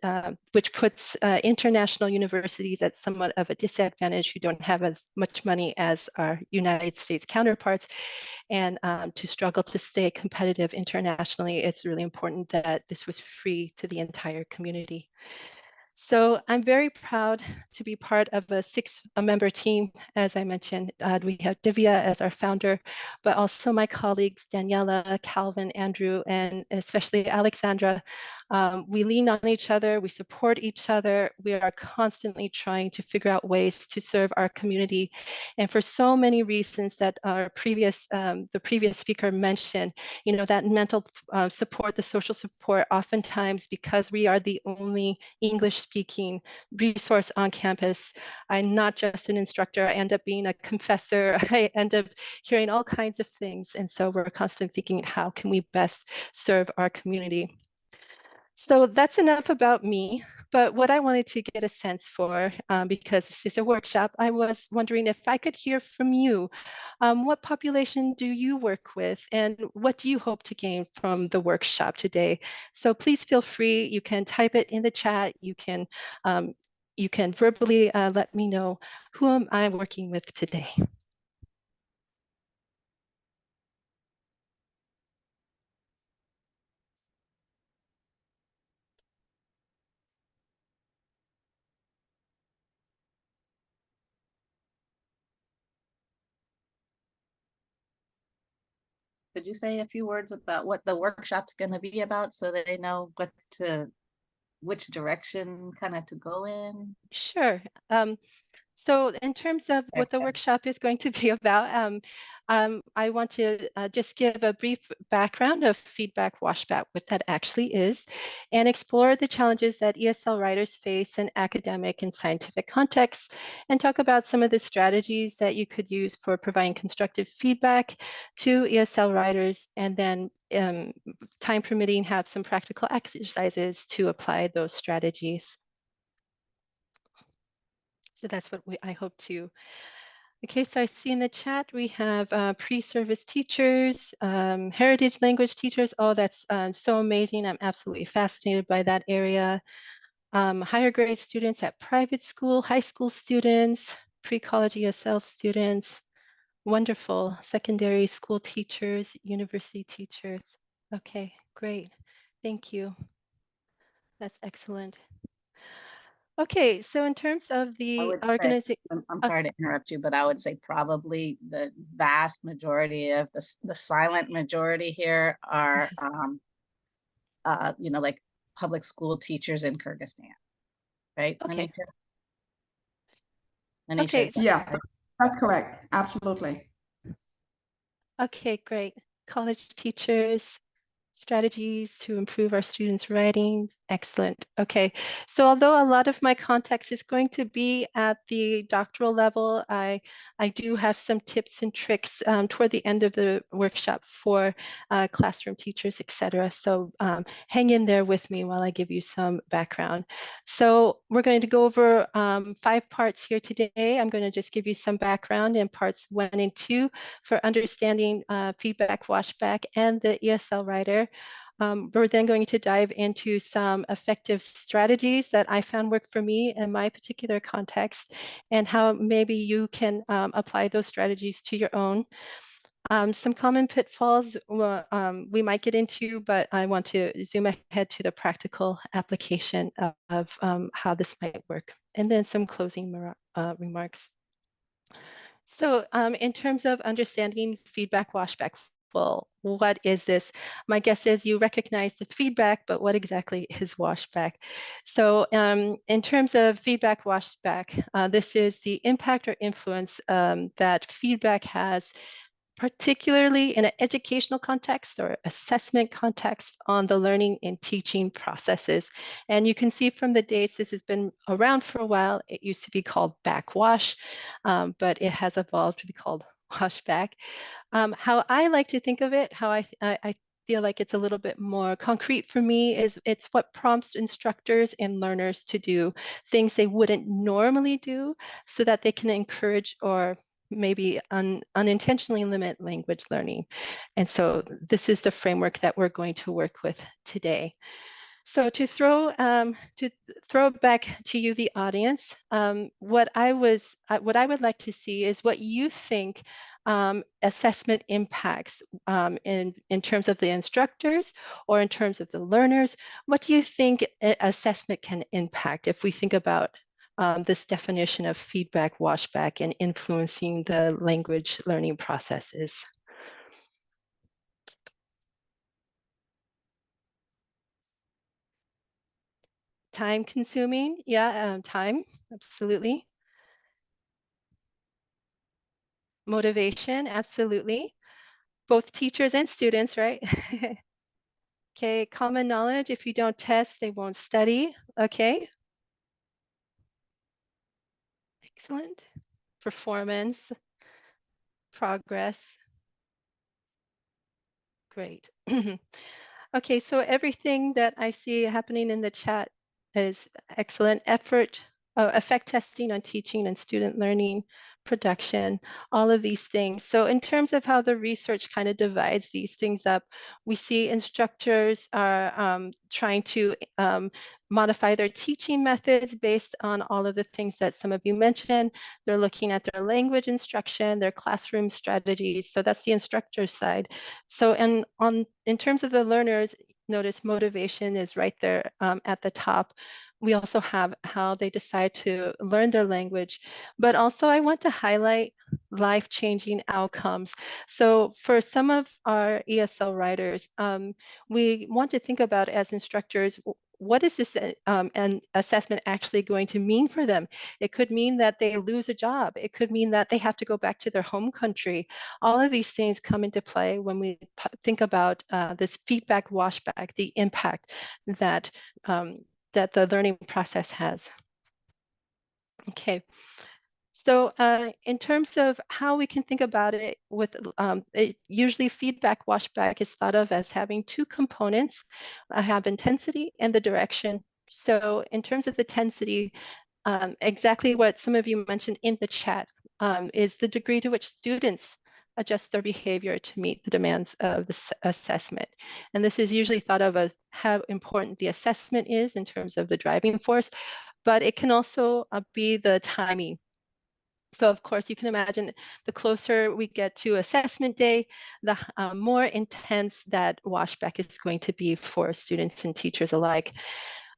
Speaker 6: which puts international universities at somewhat of a disadvantage who don't have as much money as our United States counterparts. And to struggle to stay competitive internationally, it's really important that this was free to the entire community. So I'm very proud to be part of a 6-member team. As I mentioned, we have Divya as our founder, but also my colleagues, Daniela, Calvin, Andrew, and especially Alexandra. We lean on each other, we support each other. We are constantly trying to figure out ways to serve our community. And for so many reasons that our the previous speaker mentioned, you know, that mental support, the social support, oftentimes because we are the only English-speaking resource on campus, I'm not just an instructor, I end up being a confessor, I end up hearing all kinds of things. And so we're constantly thinking, how can we best serve our community? So that's enough about me, but what I wanted to get a sense for, because this is a workshop, I was wondering if I could hear from you. What population do you work with, and what do you hope to gain from the workshop today? So please feel free, you can type it in the chat, you can verbally let me know who am I working with today.
Speaker 1: Could you say a few words about what the workshop's going to be about so that they know which direction kind of to go in?
Speaker 6: Sure. So in terms of what the
Speaker 1: Okay.
Speaker 6: workshop is going to be about, I want to just give a brief background of feedback washback, what that actually is, and explore the challenges that ESL writers face in academic and scientific contexts, and talk about some of the strategies that you could use for providing constructive feedback to ESL writers, and then time permitting, have some practical exercises to apply those strategies. So that's what I hope to. Okay, so I see in the chat we have pre-service teachers, heritage language teachers. Oh, that's so amazing. I'm absolutely fascinated by that area. Higher grade students at private school, high school students, pre-college ESL students. Wonderful. Secondary school teachers, university teachers. Okay, great. Thank you. That's excellent. Okay, so in terms of
Speaker 1: I
Speaker 6: the
Speaker 1: would say,
Speaker 6: organization,
Speaker 1: I'm sorry to interrupt you, but I would say probably the vast majority of the silent majority here are, you know, like public school teachers in Kyrgyzstan, right?
Speaker 6: okay.
Speaker 1: Manisha,
Speaker 6: Okay,
Speaker 1: is that
Speaker 5: Yeah,
Speaker 1: right?
Speaker 5: that's correct. Absolutely.
Speaker 6: okay, great. College teachers, strategies to improve our students' writing. Excellent. Okay, so although a lot of my context is going to be at the doctoral level, I do have some tips and tricks toward the end of the workshop for classroom teachers, etc. So hang in there with me while I give you some background. So we're going to go over 5 parts here today. I'm going to just give you some background in parts 1 and 2 for understanding feedback washback and the ESL writer. We're then going to dive into some effective strategies that I found work for me in my particular context, and how maybe you can apply those strategies to your own. Some common pitfalls we might get into, but I want to zoom ahead to the practical application of how this might work, and then some closing remarks. So in terms of understanding feedback washback, well, what is this? My guess is you recognize the feedback, but what exactly is washback? So in terms of feedback washback, this is the impact or influence that feedback has, particularly in an educational context or assessment context, on the learning and teaching processes. And you can see from the dates, this has been around for a while. It used to be called backwash, but it has evolved to be called washback. How I like to think of it, how I feel like it's a little bit more concrete for me, is it's what prompts instructors and learners to do things they wouldn't normally do, so that they can encourage or maybe unintentionally limit language learning. And so this is the framework that we're going to work with today. So to throw back to you, the audience, what I would like to see is what you think assessment impacts in terms of the instructors or in terms of the learners. What do you think assessment can impact if we think about this definition of feedback, washback, and influencing the language learning processes? Time consuming, yeah, time, absolutely. Motivation, absolutely. Both teachers and students, right? Okay, common knowledge, if you don't test, they won't study, okay? Excellent. Performance, progress, great. Okay, so everything that I see happening in the chat is excellent. Effect testing on teaching and student learning, production, all of these things. So in terms of how the research kind of divides these things up, we see instructors are trying to modify their teaching methods based on all of the things that some of you mentioned. They're looking at their language instruction, their classroom strategies. So that's the instructor side. So in terms of the learners, notice motivation is right there at the top. We also have how they decide to learn their language, but also I want to highlight life-changing outcomes. So for some of our ESL writers, we want to think about as instructors, what is this an assessment actually going to mean for them? It could mean that they lose a job. It could mean that they have to go back to their home country. All of these things come into play when we think about this feedback washback, the impact that that the learning process has. Okay. So in terms of how we can think about it, usually feedback washback is thought of as having two components. I have intensity and the direction. So in terms of the intensity, exactly what some of you mentioned in the chat is the degree to which students adjust their behavior to meet the demands of the assessment. And this is usually thought of as how important the assessment is in terms of the driving force, but it can also be the timing. So of course, you can imagine the closer we get to assessment day, the more intense that washback is going to be for students and teachers alike.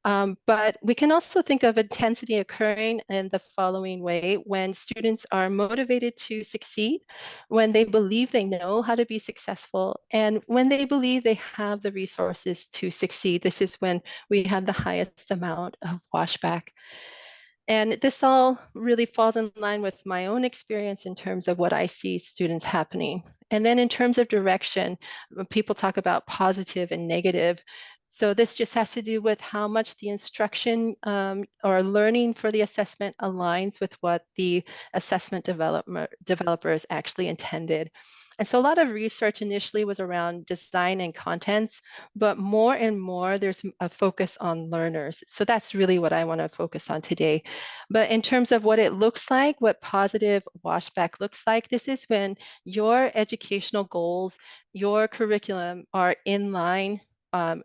Speaker 6: But we can also think of intensity occurring in the following way: when students are motivated to succeed, when they believe they know how to be successful, and when they believe they have the resources to succeed. This is when we have the highest amount of washback. And this all really falls in line with my own experience in terms of what I see students happening. And then in terms of direction, when people talk about positive and negative. So this just has to do with how much the instruction or learning for the assessment aligns with what the assessment developers actually intended. And so a lot of research initially was around design and contents, but more and more there's a focus on learners. So that's really what I want to focus on today. But in terms of what it looks like, what positive washback looks like, this is when your educational goals, your curriculum are in line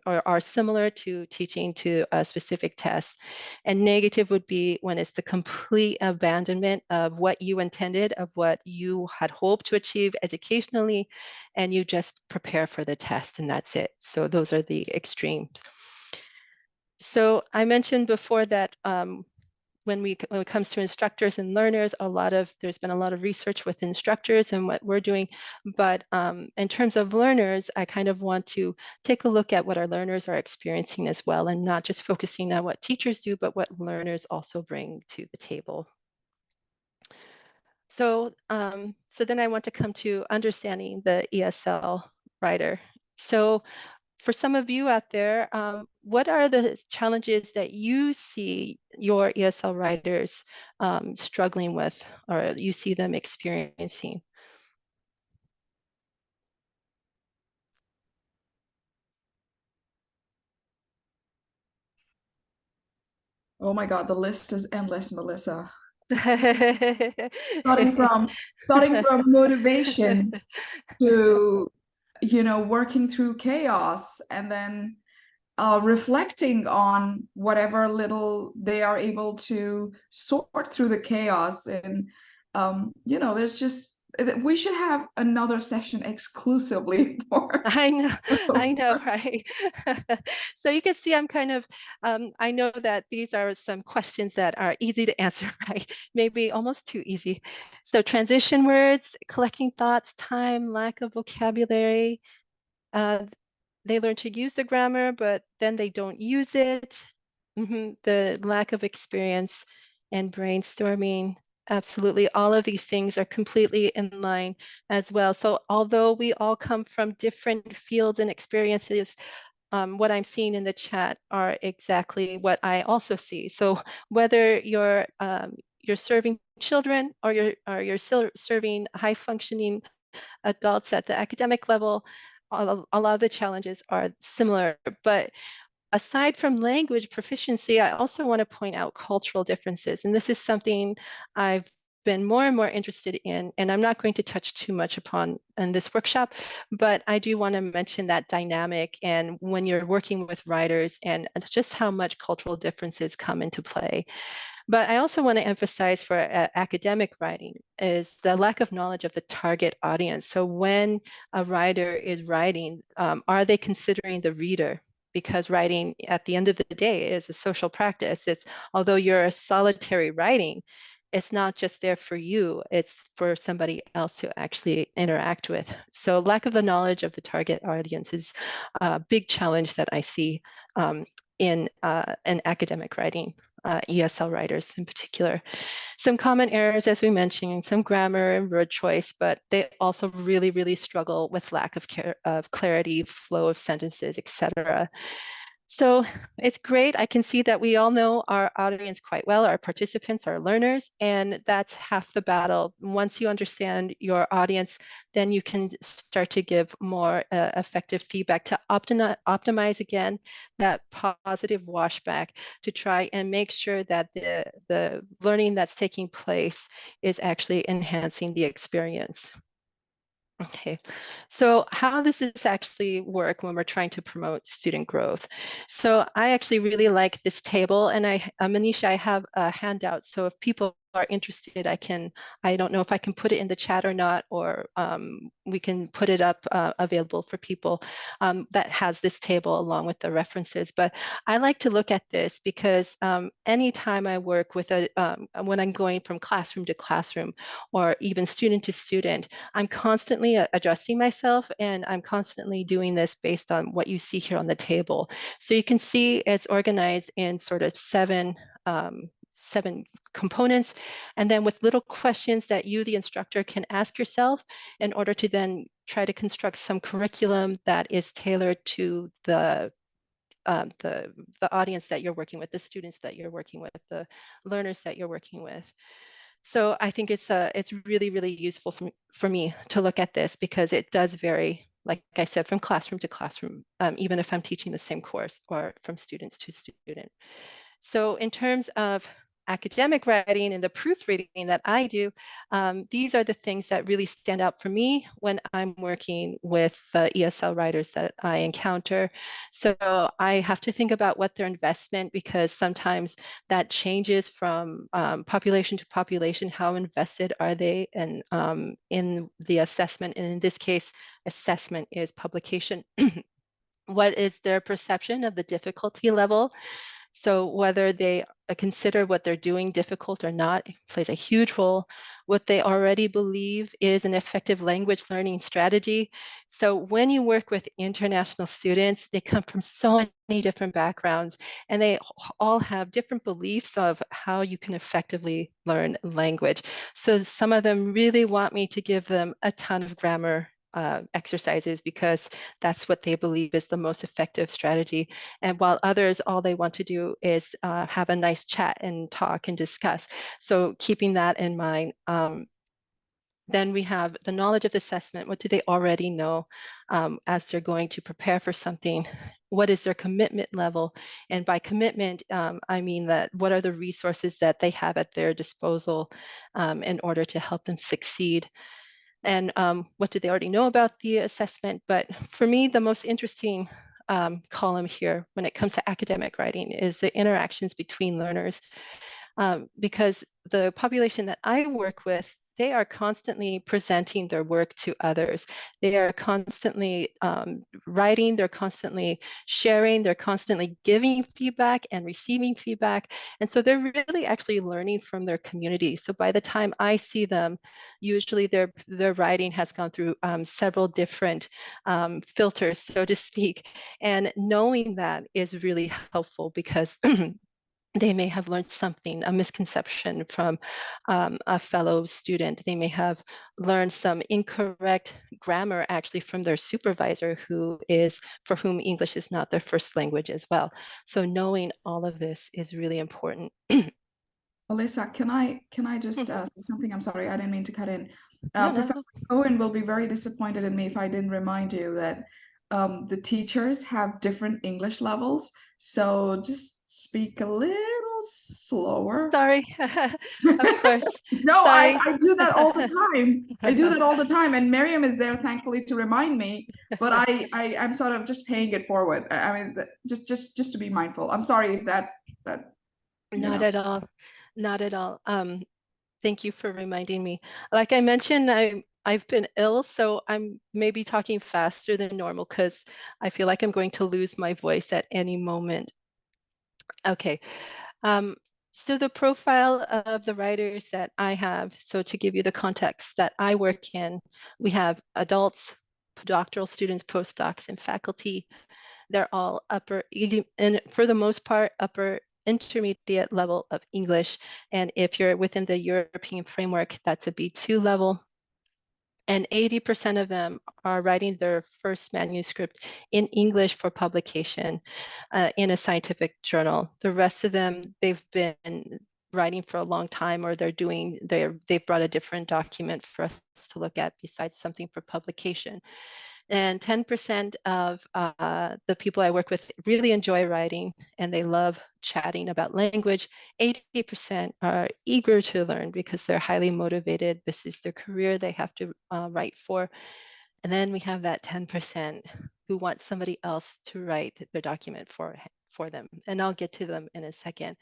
Speaker 6: or are similar to teaching to a specific test. And negative would be when it's the complete abandonment of what you intended, of what you had hoped to achieve educationally, and you just prepare for the test and that's it. So those are the extremes. So I mentioned before that when it comes to instructors and learners, there's been a lot of research with instructors and what we're doing. But in terms of learners, I kind of want to take a look at what our learners are experiencing as well, and not just focusing on what teachers do, but what learners also bring to the table. So, so then I want to come to understanding the ESL writer. So for some of you out there, what are the challenges that you see your ESL writers struggling with, or you see them experiencing?
Speaker 5: Oh my God, the list is endless, Melissa. starting from motivation to, you know, working through chaos, and then reflecting on whatever little they are able to sort through the chaos. And you know, there's just, we should have another session exclusively for
Speaker 6: I know, right? So you can see I'm kind of, I know that these are some questions that are easy to answer, right? Maybe almost too easy. So transition words, collecting thoughts, time, lack of vocabulary. They learn to use the grammar, but then they don't use it. The lack of experience and brainstorming. Absolutely. All of these things are completely in line as well. So although we all come from different fields and experiences, what I'm seeing in the chat are exactly what I also see. So whether you're serving children or you're serving high functioning adults at the academic level, a lot of the challenges are similar. But aside from language proficiency, I also want to point out cultural differences. And this is something I've been more and more interested in, and I'm not going to touch too much upon in this workshop, but I do want to mention that dynamic and when you're working with writers and just how much cultural differences come into play. But I also want to emphasize for academic writing is the lack of knowledge of the target audience. So when a writer is writing, are they considering the reader? Because writing at the end of the day is a social practice. It's, although you're a solitary writing, it's not just there for you, it's for somebody else to actually interact with. So lack of the knowledge of the target audience is a big challenge that I see in academic writing, ESL writers in particular. Some common errors, as we mentioned, some grammar and word choice, but they also really, really struggle with lack of clarity, flow of sentences, etc. So it's great. I can see that we all know our audience quite well, our participants, our learners, and that's half the battle. Once you understand your audience, then you can start to give more effective feedback to optimize again that positive washback to try and make sure that the learning that's taking place is actually enhancing the experience. Okay, so how does this actually work when we're trying to promote student growth? So I actually really like this table, and Manisha, I have a handout. So if people are interested, I don't know if I can put it in the chat or not, or we can put it up available for people that has this table along with the references. But I like to look at this because anytime I work with when I'm going from classroom to classroom or even student to student, I'm constantly adjusting myself, and I'm constantly doing this based on what you see here on the table. So you can see it's organized in sort of seven components, and then with little questions that you, the instructor, can ask yourself in order to then try to construct some curriculum that is tailored to the audience that you're working with, the students that you're working with, the learners that you're working with. So I think it's really, really useful for me to look at this because it does vary, like I said, from classroom to classroom, even if I'm teaching the same course or from students to student. So in terms of academic writing and the proofreading that I do, these are the things that really stand out for me when I'm working with the ESL writers that I encounter. So I have to think about what their investment, because sometimes that changes from population to population. How invested are they in the assessment? And in this case, assessment is publication. What is their perception of the difficulty level? So whether they consider what they're doing difficult or not plays a huge role. What they already believe is an effective language learning strategy. So when you work with international students, they come from so many different backgrounds, and they all have different beliefs of how you can effectively learn language. So some of them really want me to give them a ton of grammar exercises because that's what they believe is the most effective strategy. And while others, all they want to do is have a nice chat and talk and discuss. So keeping that in mind Then we have the knowledge of the assessment. What do they already know as they're going to prepare for something? What is their commitment level? And by commitment, I mean that what are the resources that they have at their disposal in order to help them succeed? And what do they already know about the assessment? But for me, the most interesting column here when it comes to academic writing is the interactions between learners. Because the population that I work with, they are constantly presenting their work to others. They are constantly writing, they're constantly sharing, they're constantly giving feedback and receiving feedback. And so they're really actually learning from their community. So by the time I see them, usually their writing has gone through several different filters, so to speak. And knowing that is really helpful because they may have learned something, a misconception from a fellow student. They may have learned some incorrect grammar actually from their supervisor for whom English is not their first language as well. So knowing all of this is really important.
Speaker 5: Alyssa, can I just say something? I'm sorry, I didn't mean to cut in.
Speaker 6: No,
Speaker 5: Professor Cohen will be very disappointed in me if I didn't remind you that the teachers have different English levels. So just speak a little slower.
Speaker 6: Sorry, of course.
Speaker 5: No,
Speaker 6: Sorry.
Speaker 5: I do that all the time. I do that all the time, and Miriam is there, thankfully, to remind me. But I'm sort of just paying it forward. I mean, just to be mindful. I'm sorry if that.
Speaker 6: Not at all. Not at all. Thank you for reminding me. Like I mentioned, I've been ill, so I'm maybe talking faster than normal because I feel like I'm going to lose my voice at any moment. Okay. So the profile of the writers that I have, so to give you the context that I work in, we have adults, doctoral students, postdocs, and faculty. They're all upper, and for the most part, upper intermediate level of English. And if you're within the European framework, that's a B2 level. And 80% of them are writing their first manuscript in English for publication in a scientific journal. The rest of them, they've been writing for a long time, or they've brought a different document for us to look at besides something for publication. And 10% of the people I work with really enjoy writing and they love chatting about language. 80% are eager to learn because they're highly motivated. This is their career they have to write for. And then we have that 10% who want somebody else to write their document for them. And I'll get to them in a second.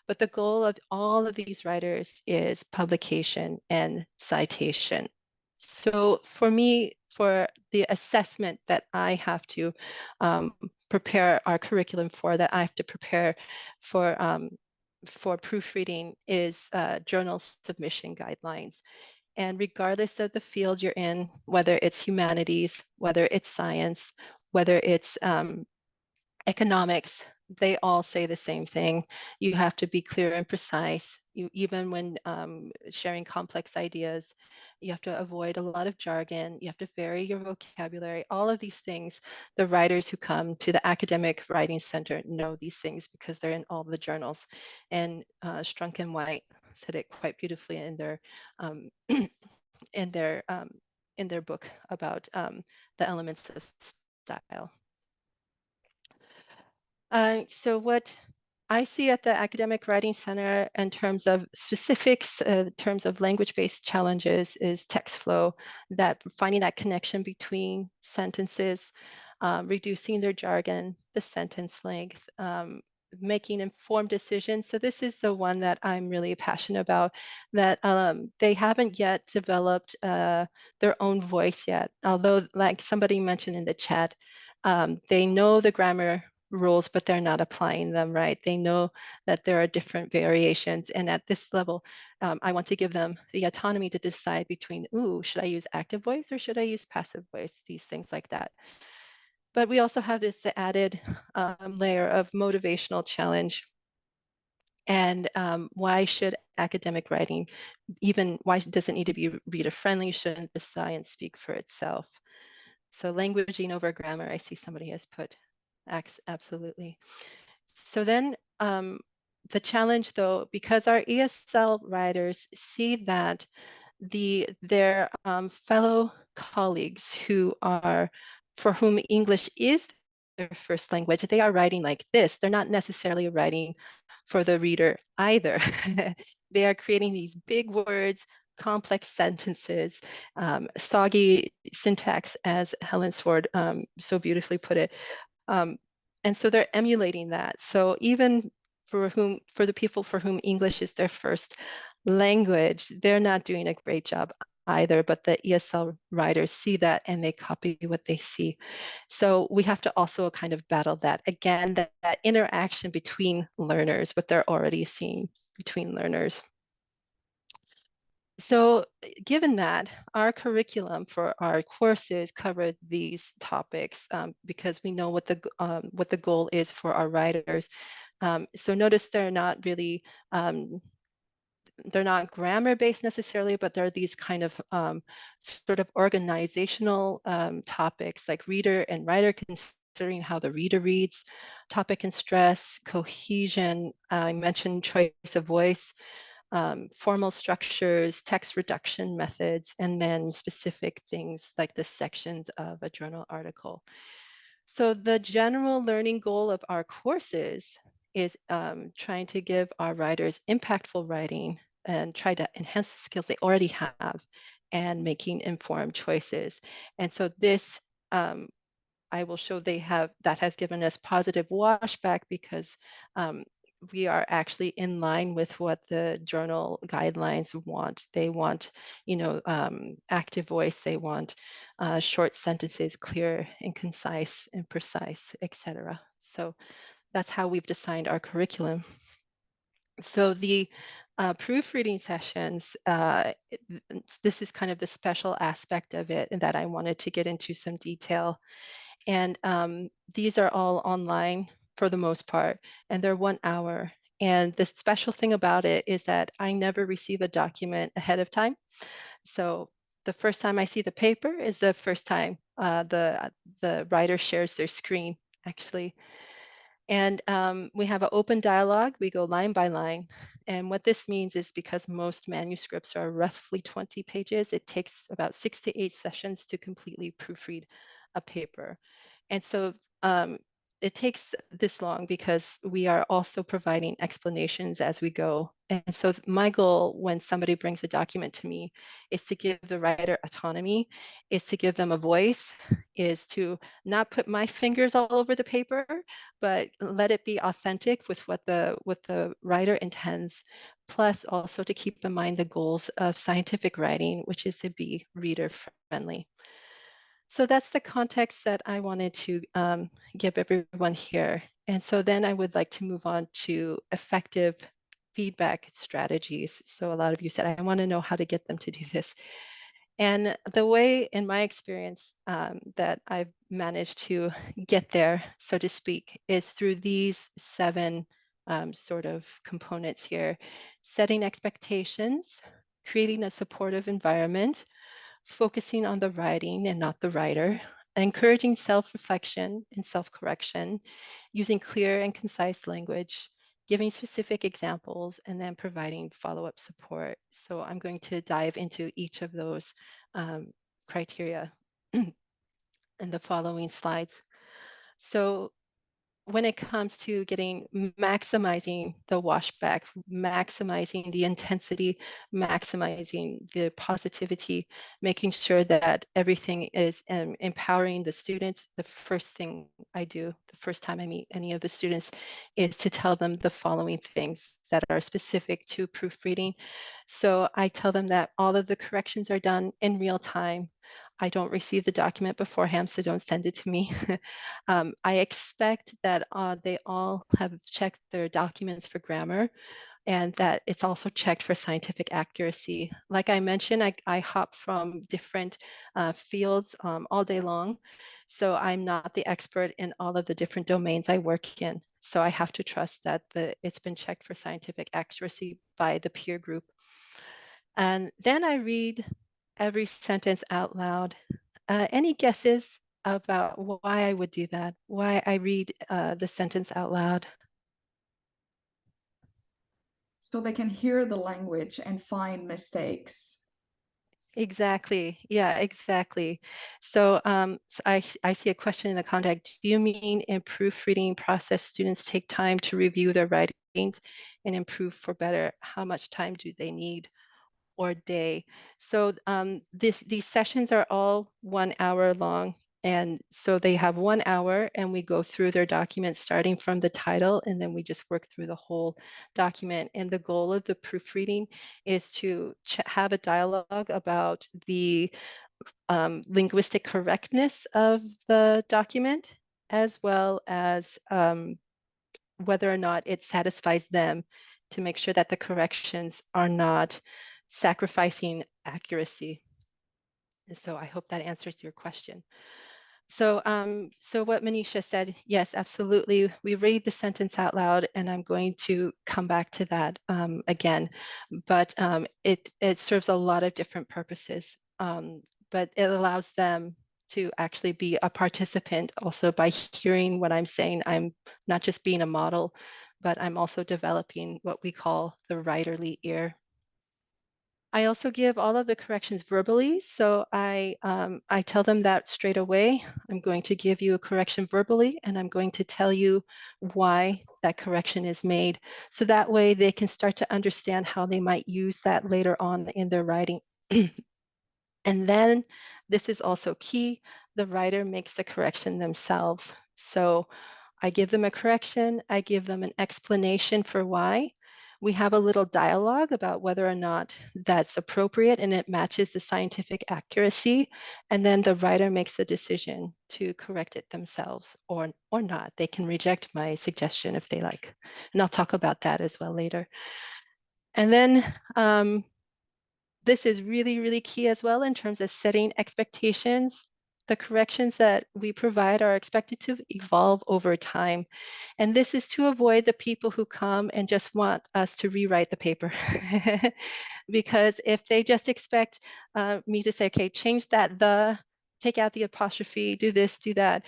Speaker 6: But the goal of all of these writers is publication and citation. So for me, for the assessment that I have to prepare our curriculum for, that I have to prepare for proofreading is journal submission guidelines. And regardless of the field you're in, whether it's humanities, whether it's science, whether it's economics, they all say the same thing. You have to be clear and precise. Even when sharing complex ideas, you have to avoid a lot of jargon. You have to vary your vocabulary. All of these things, the writers who come to the Academic Writing Center know these things because they're in all the journals. And Strunk and White said it quite beautifully in their in their book about the elements of style. So what I see at the Academic Writing Center in terms of specifics, in terms of language-based challenges, is text flow, that finding that connection between sentences, reducing their jargon, the sentence length, making informed decisions. So this is the one that I'm really passionate about, that they haven't yet developed their own voice yet. Although, like somebody mentioned in the chat, they know the grammar rules, but they're not applying them right. They know that there are different variations. And at this level, I want to give them the autonomy to decide between, ooh, should I use active voice or should I use passive voice? These things like that. But we also have this added layer of motivational challenge. And why should academic writing, why does it need to be reader-friendly? Shouldn't the science speak for itself? So languaging over grammar, I see somebody has put. Absolutely. So then the challenge, though, because our ESL writers see that their fellow colleagues for whom English is their first language, they are writing like this. They're not necessarily writing for the reader either. They are creating these big words, complex sentences, soggy syntax, as Helen Sword so beautifully put it. And so they're emulating that. So even for the people for whom English is their first language, they're not doing a great job either, but the ESL writers see that and they copy what they see. So we have to also kind of battle that. Again, that interaction between learners, what they're already seeing between learners. So given that, our curriculum for our courses cover these topics because we know what the goal is for our writers. So notice they're not really they're not grammar based necessarily, but they're these kind of sort of organizational topics like reader and writer, considering how the reader reads, topic and stress, cohesion. I mentioned choice of voice, formal structures, text reduction methods, and then specific things like the sections of a journal article. So the general learning goal of our courses is trying to give our writers impactful writing and try to enhance the skills they already have and making informed choices. And so this, I will show that has given us positive washback because we are actually in line with what the journal guidelines want. They want, active voice. They want short sentences, clear and concise and precise, etc. So that's how we've designed our curriculum. So the proofreading sessions, this is kind of the special aspect of it and that I wanted to get into some detail. And these are all online for the most part, and they're 1 hour. And the special thing about it is that I never receive a document ahead of time. So the first time I see the paper is the first time the writer shares their screen, actually. And we have an open dialogue. We go line by line. And what this means is because most manuscripts are roughly 20 pages, it takes about 6 to 8 sessions to completely proofread a paper. And so it takes this long because we are also providing explanations as we go. And so my goal when somebody brings a document to me is to give the writer autonomy, is to give them a voice, is to not put my fingers all over the paper, but let it be authentic with what the writer intends, plus also to keep in mind the goals of scientific writing, which is to be reader friendly. So that's the context that I wanted to give everyone here. And so then I would like to move on to effective feedback strategies. So a lot of you said, I want to know how to get them to do this. And the way, in my experience, that I've managed to get there, so to speak, is through these 7 sort of components here: setting expectations, creating a supportive environment, focusing on the writing and not the writer, encouraging self-reflection and self-correction, using clear and concise language, giving specific examples, and then providing follow-up support. So I'm going to dive into each of those criteria in the following slides. So when it comes to maximizing the washback, maximizing the intensity, maximizing the positivity, making sure that everything is empowering the students, the first thing I do the first time I meet any of the students is to tell them the following things that are specific to proofreading. So I tell them that all of the corrections are done in real time. I don't receive the document beforehand, so don't send it to me. I expect that they all have checked their documents for grammar and that it's also checked for scientific accuracy. Like I mentioned, I hop from different fields all day long. So I'm not the expert in all of the different domains I work in. So I have to trust that it's been checked for scientific accuracy by the peer group. And then I read every sentence out loud. Any guesses about why I would do that? Why I read the sentence out loud?
Speaker 5: So they can hear the language and find mistakes.
Speaker 6: Exactly. Yeah, exactly. So, I see a question in the contact. Do you mean in proofreading process, students take time to review their writings and improve for better? How much time do they need or day? So these sessions are all 1 hour long. And so they have 1 hour and we go through their documents starting from the title and then we just work through the whole document. And the goal of the proofreading is to have a dialogue about the linguistic correctness of the document, as well as whether or not it satisfies them, to make sure that the corrections are not sacrificing accuracy. And so I hope that answers your question. So, so what Manisha said, yes, absolutely. We read the sentence out loud, and I'm going to come back to that again. But it serves a lot of different purposes. But it allows them to actually be a participant also by hearing what I'm saying. I'm not just being a model, but I'm also developing what we call the writerly ear. I also give all of the corrections verbally. So I tell them that straight away. I'm going to give you a correction verbally, and I'm going to tell you why that correction is made. So that way they can start to understand how they might use that later on in their writing. And then this is also key. The writer makes the correction themselves. So I give them a correction. I give them an explanation for why. We have a little dialogue about whether or not that's appropriate and it matches the scientific accuracy. And then the writer makes the decision to correct it themselves or not. They can reject my suggestion if they like. And I'll talk about that as well later. And then this is really, really key as well in terms of setting expectations. The corrections that we provide are expected to evolve over time. And this is to avoid the people who come and just want us to rewrite the paper. Because if they just expect me to say, okay, change that, take out the apostrophe, do this, do that,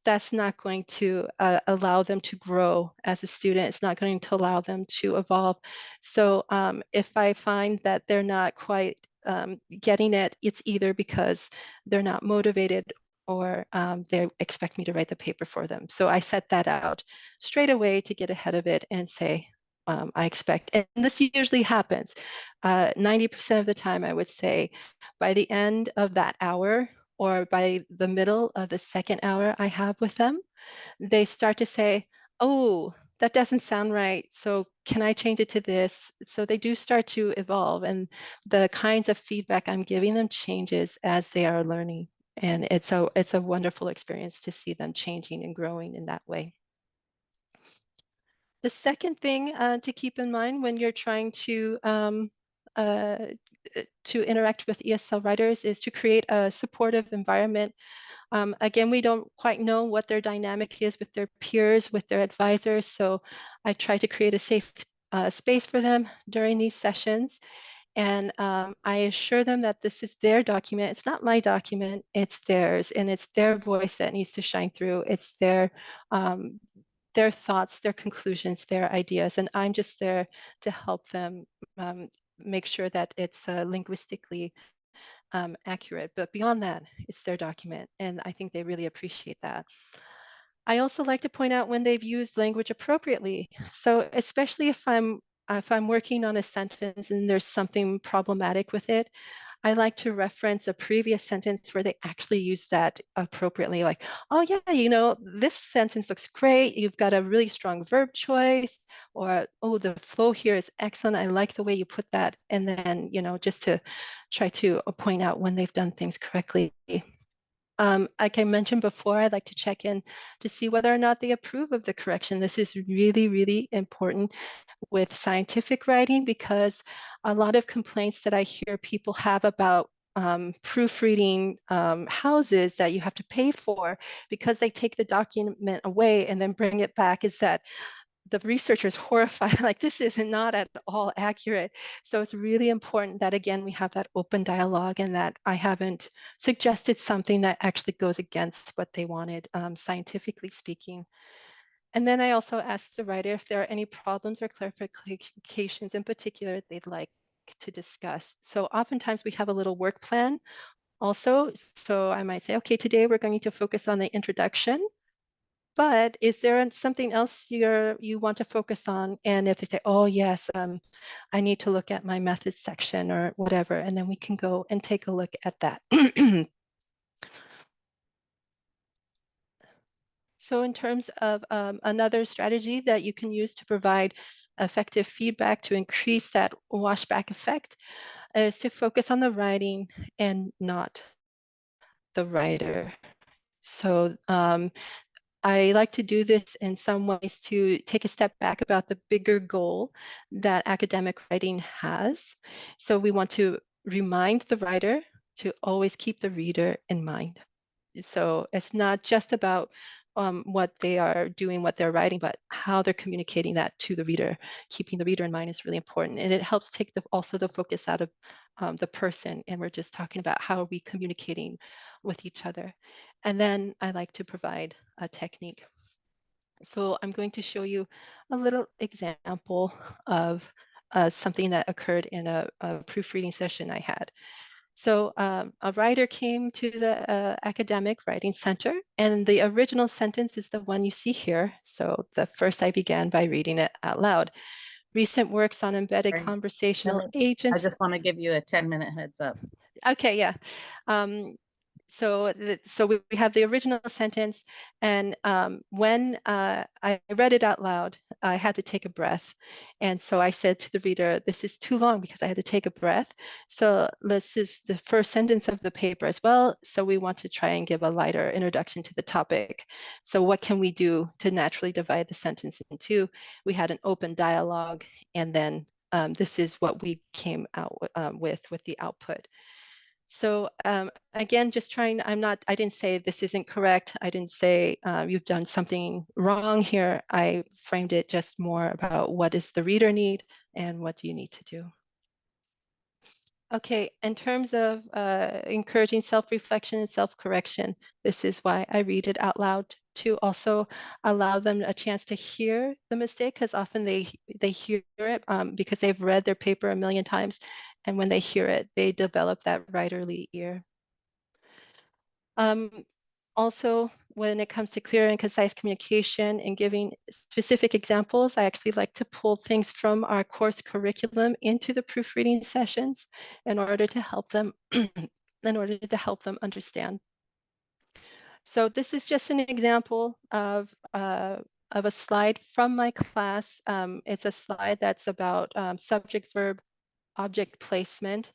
Speaker 6: that's not going to allow them to grow as a student. It's not going to allow them to evolve. So if I find that they're not quite getting it, it's either because they're not motivated or they expect me to write the paper for them. So I set that out straight away to get ahead of it and say, I expect, and this usually happens 90% of the time, I would say, by the end of that hour or by the middle of the second hour I have with them, they start to say, oh, that doesn't sound right. So can I change it to this? So they do start to evolve, and the kinds of feedback I'm giving them changes as they are learning. And it's a wonderful experience to see them changing and growing in that way. The second thing to keep in mind when you're trying to interact with ESL writers is to create a supportive environment. Again, we don't quite know what their dynamic is with their peers, with their advisors, so I try to create a safe space for them during these sessions. And I assure them that this is their document. It's not my document, it's theirs, and it's their voice that needs to shine through. It's their thoughts, their conclusions, their ideas, and I'm just there to help them make sure that it's linguistically accurate. But beyond that, it's their document, and I think they really appreciate that. I also like to point out when they've used language appropriately. So especially if I'm working on a sentence and there's something problematic with it, I like to reference a previous sentence where they actually use that appropriately. Like, oh yeah, this sentence looks great. You've got a really strong verb choice, or, oh, the flow here is excellent. I like the way you put that. And then, just to try to point out when they've done things correctly. Like I mentioned before, I'd like to check in to see whether or not they approve of the correction. This is really, really important with scientific writing, because a lot of complaints that I hear people have about proofreading houses that you have to pay for because they take the document away and then bring it back is that the researchers horrified, like, this is not at all accurate. So it's really important that, again, we have that open dialogue and that I haven't suggested something that actually goes against what they wanted, scientifically speaking. And then I also asked the writer if there are any problems or clarifications in particular they'd like to discuss. So oftentimes we have a little work plan also. So I might say, okay, today we're going to focus on the introduction, but is there something else you want to focus on? And if they say, oh yes, I need to look at my methods section or whatever, and then we can go and take a look at that. So in terms of another strategy that you can use to provide effective feedback to increase that washback effect is to focus on the writing and not the writer. So I like to do this in some ways to take a step back about the bigger goal that academic writing has. So we want to remind the writer to always keep the reader in mind. So it's not just about what they are doing, what they're writing, but how they're communicating that to the reader. Keeping the reader in mind is really important. And it helps take also the focus out of the person. And we're just talking about how are we communicating with each other. And then I like to provide a technique. So I'm going to show you a little example of something that occurred in a proofreading session I had. So a writer came to the Academic Writing Center, and the original sentence is the one you see here. So the first I began by reading it out loud. Recent works on embedded
Speaker 1: Right.
Speaker 6: conversational
Speaker 1: I
Speaker 6: agents.
Speaker 1: just want to give you a 10-minute heads up.
Speaker 6: Okay, yeah. So we have the original sentence, and when I read it out loud, I had to take a breath. And so I said to the reader, this is too long because I had to take a breath. So this is the first sentence of the paper as well. So we want to try and give a lighter introduction to the topic. So what can we do to naturally divide the sentence in two? We had an open dialogue, and then this is what we came out with the output. So again, just trying, I didn't say this isn't correct. I didn't say you've done something wrong here. I framed it just more about what does the reader need and what do you need to do. Okay, in terms of encouraging self-reflection and self-correction, this is why I read it out loud to also allow them a chance to hear the mistake, because often they hear it because they've read their paper a million times, and when they hear it, they develop that writerly ear. Also, when it comes to clear and concise communication and giving specific examples, I actually like to pull things from our course curriculum into the proofreading sessions in order to help them understand. So this is just an example of a slide from my class. It's a slide that's about subject, verb, object placement,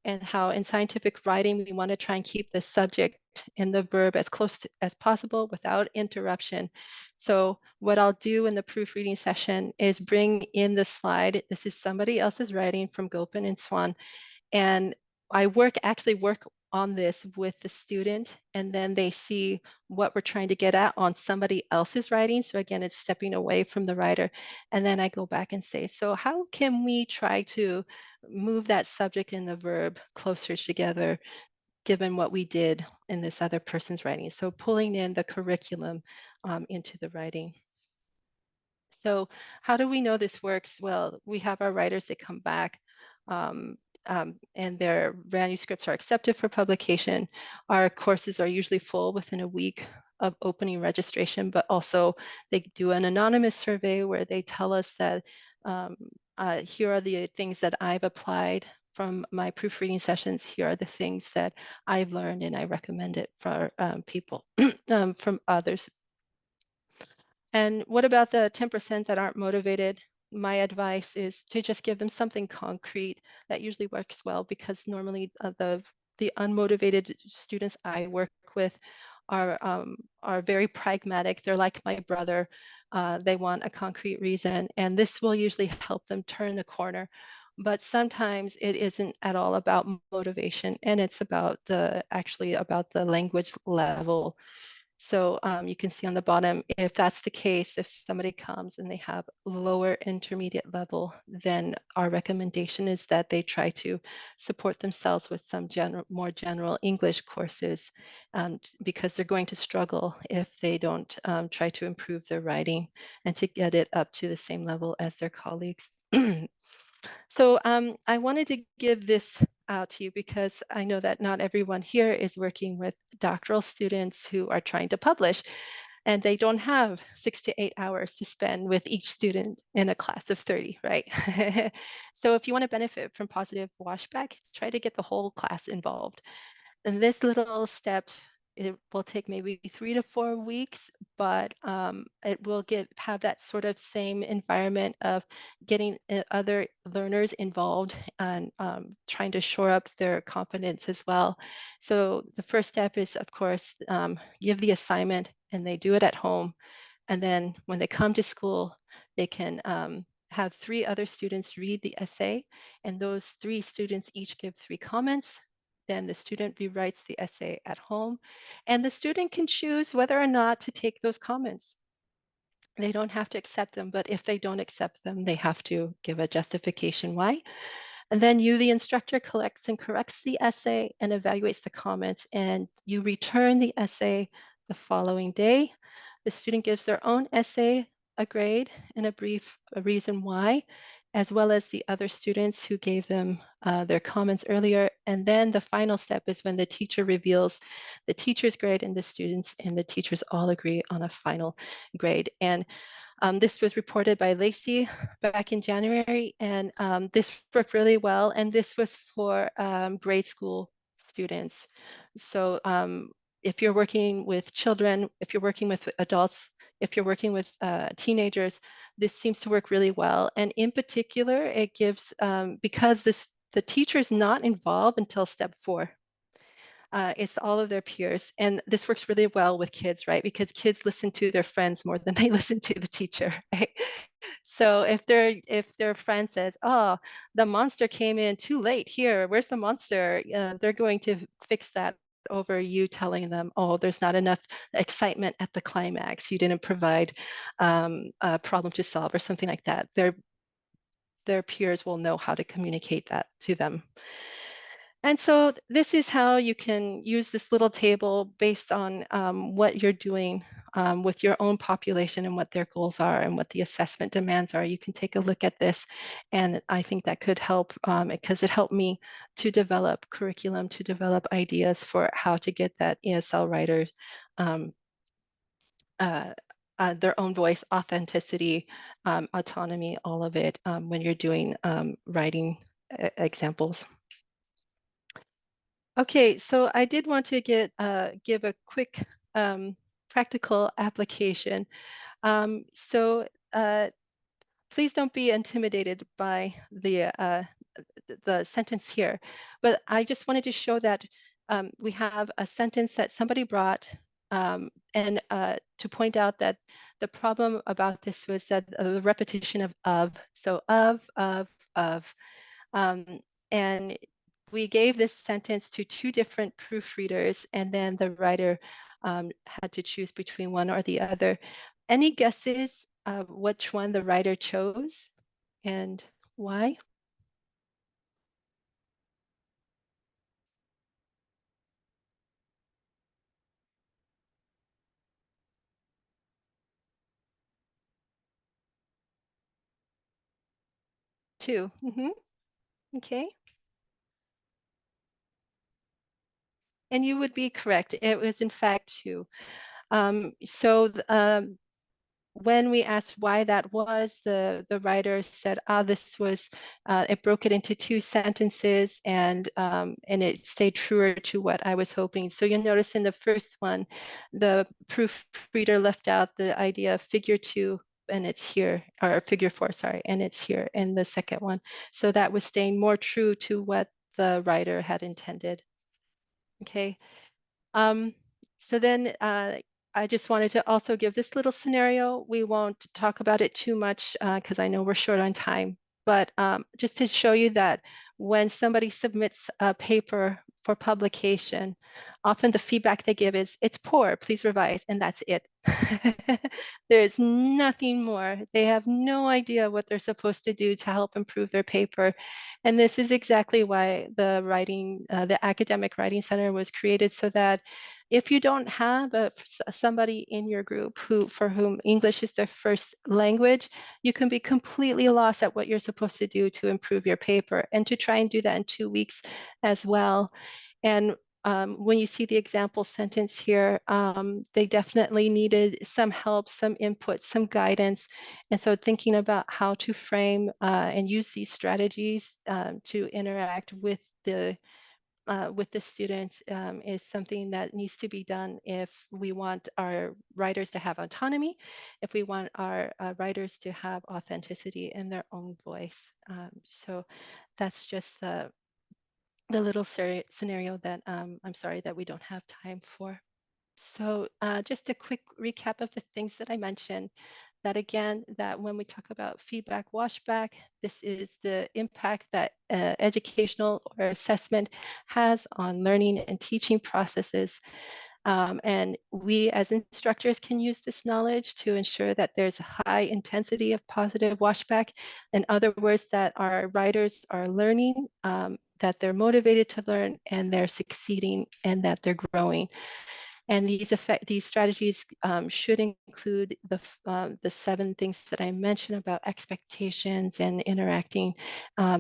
Speaker 6: and how in scientific writing, we want to try and keep the subject and the verb as close as possible without interruption. So what I'll do in the proofreading session is bring in the slide. This is somebody else's writing from Gopin and Swan. And I actually work on this with the student, and then they see what we're trying to get at on somebody else's writing. So again, it's stepping away from the writer. And then I go back and say, so how can we try to move that subject and the verb closer together, given what we did in this other person's writing? So pulling in the curriculum into the writing. So how do we know this works? Well, we have our writers that come back and their manuscripts are accepted for publication. Our courses are usually full within a week of opening registration, but also they do an anonymous survey where they tell us that here are the things that I've applied from my proofreading sessions. Here are the things that I've learned, and I recommend it for people from others. And what about the 10% that aren't motivated? My advice is to just give them something concrete. That usually works well, because normally the unmotivated students I work with are very pragmatic. They're like my brother. They want a concrete reason, and this will usually help them turn the corner. But sometimes it isn't at all about motivation, and it's actually about the language level. So you can see on the bottom, if that's the case, if somebody comes and they have lower intermediate level, then our recommendation is that they try to support themselves with some more general English courses, because they're going to struggle if they don't try to improve their writing and to get it up to the same level as their colleagues. So I wanted to give this out to you because I know that not everyone here is working with doctoral students who are trying to publish, and they don't have 6 to 8 hours to spend with each student in a class of 30, right? So if you want to benefit from positive washback, try to get the whole class involved. And this little step, it will take maybe 3 to 4 weeks, but it will have that sort of same environment of getting other learners involved and trying to shore up their confidence as well. So the first step is, of course, give the assignment and they do it at home. And then when they come to school, they can have 3 other students read the essay, and those 3 students each give 3 comments. Then the student rewrites the essay at home, and the student can choose whether or not to take those comments. They don't have to accept them, but if they don't accept them, they have to give a justification why. And then you, the instructor, collects and corrects the essay and evaluates the comments, and you return the essay the following day. The student gives their own essay a grade and a brief reason why, as well as the other students who gave them their comments earlier. And then the final step is when the teacher reveals the teacher's grade, and the students and the teachers all agree on a final grade. And this was reported by Lacey back in January, and this worked really well. And this was for grade school students. So if you're working with children, if you're working with adults, if you're working with teenagers, this seems to work really well. And in particular, it gives, because the teacher is not involved until step 4. It's all of their peers. And this works really well with kids, right? Because kids listen to their friends more than they listen to the teacher, right? So if their friend says, "Oh, the monster came in too late here. Where's the monster?" They're going to fix that over you telling them, "Oh, there's not enough excitement at the climax. You didn't provide a problem to solve," or something like that. Their peers will know how to communicate that to them. And so this is how you can use this little table based on what you're doing with your own population and what their goals are and what the assessment demands are. You can take a look at this, and I think that could help because it helped me to develop curriculum, to develop ideas for how to get that ESL writers their own voice, authenticity, autonomy, all of it when you're doing writing examples. Okay, so I did want to give a quick practical application. So please don't be intimidated by the sentence here, but I just wanted to show that we have a sentence that somebody brought, and to point out that the problem about this was that the repetition of, so of, and we gave this sentence to 2 different proofreaders, and then the writer had to choose between one or the other. Any guesses of which one the writer chose and why? Two. Okay. And you would be correct. It was in fact 2. When we asked why that was, the writer said, this was, it broke it into 2 sentences, and it stayed truer to what I was hoping. So you'll notice in the first one, the proofreader left out the idea of figure 2, and it's here, or figure 4, sorry, and it's here in the second one. So that was staying more true to what the writer had intended. Okay. So then I just wanted to also give this little scenario. We won't talk about it too much because I know we're short on time, but just to show you that when somebody submits a paper for publication, often the feedback they give is, "It's poor, please revise," and that's it. There's nothing more. They have no idea what they're supposed to do to help improve their paper. And this is exactly why the Academic Writing Center was created, so that If you don't have somebody in your group for whom English is their first language, you can be completely lost at what you're supposed to do to improve your paper, and to try and do that in 2 weeks as well. And when you see the example sentence here, they definitely needed some help, some input, some guidance. And so thinking about how to frame and use these strategies to interact with the students is something that needs to be done if we want our writers to have autonomy, if we want our writers to have authenticity in their own voice. So that's just the little scenario that I'm sorry that we don't have time for. So just a quick recap of the things that I mentioned, that again, that when we talk about feedback washback, this is the impact that educational or assessment has on learning and teaching processes. And we as instructors can use this knowledge to ensure that there's a high intensity of positive washback. In other words, that our writers are learning, that they're motivated to learn, and they're succeeding, and that they're growing. And these strategies should include the 7 things that I mentioned about expectations and interacting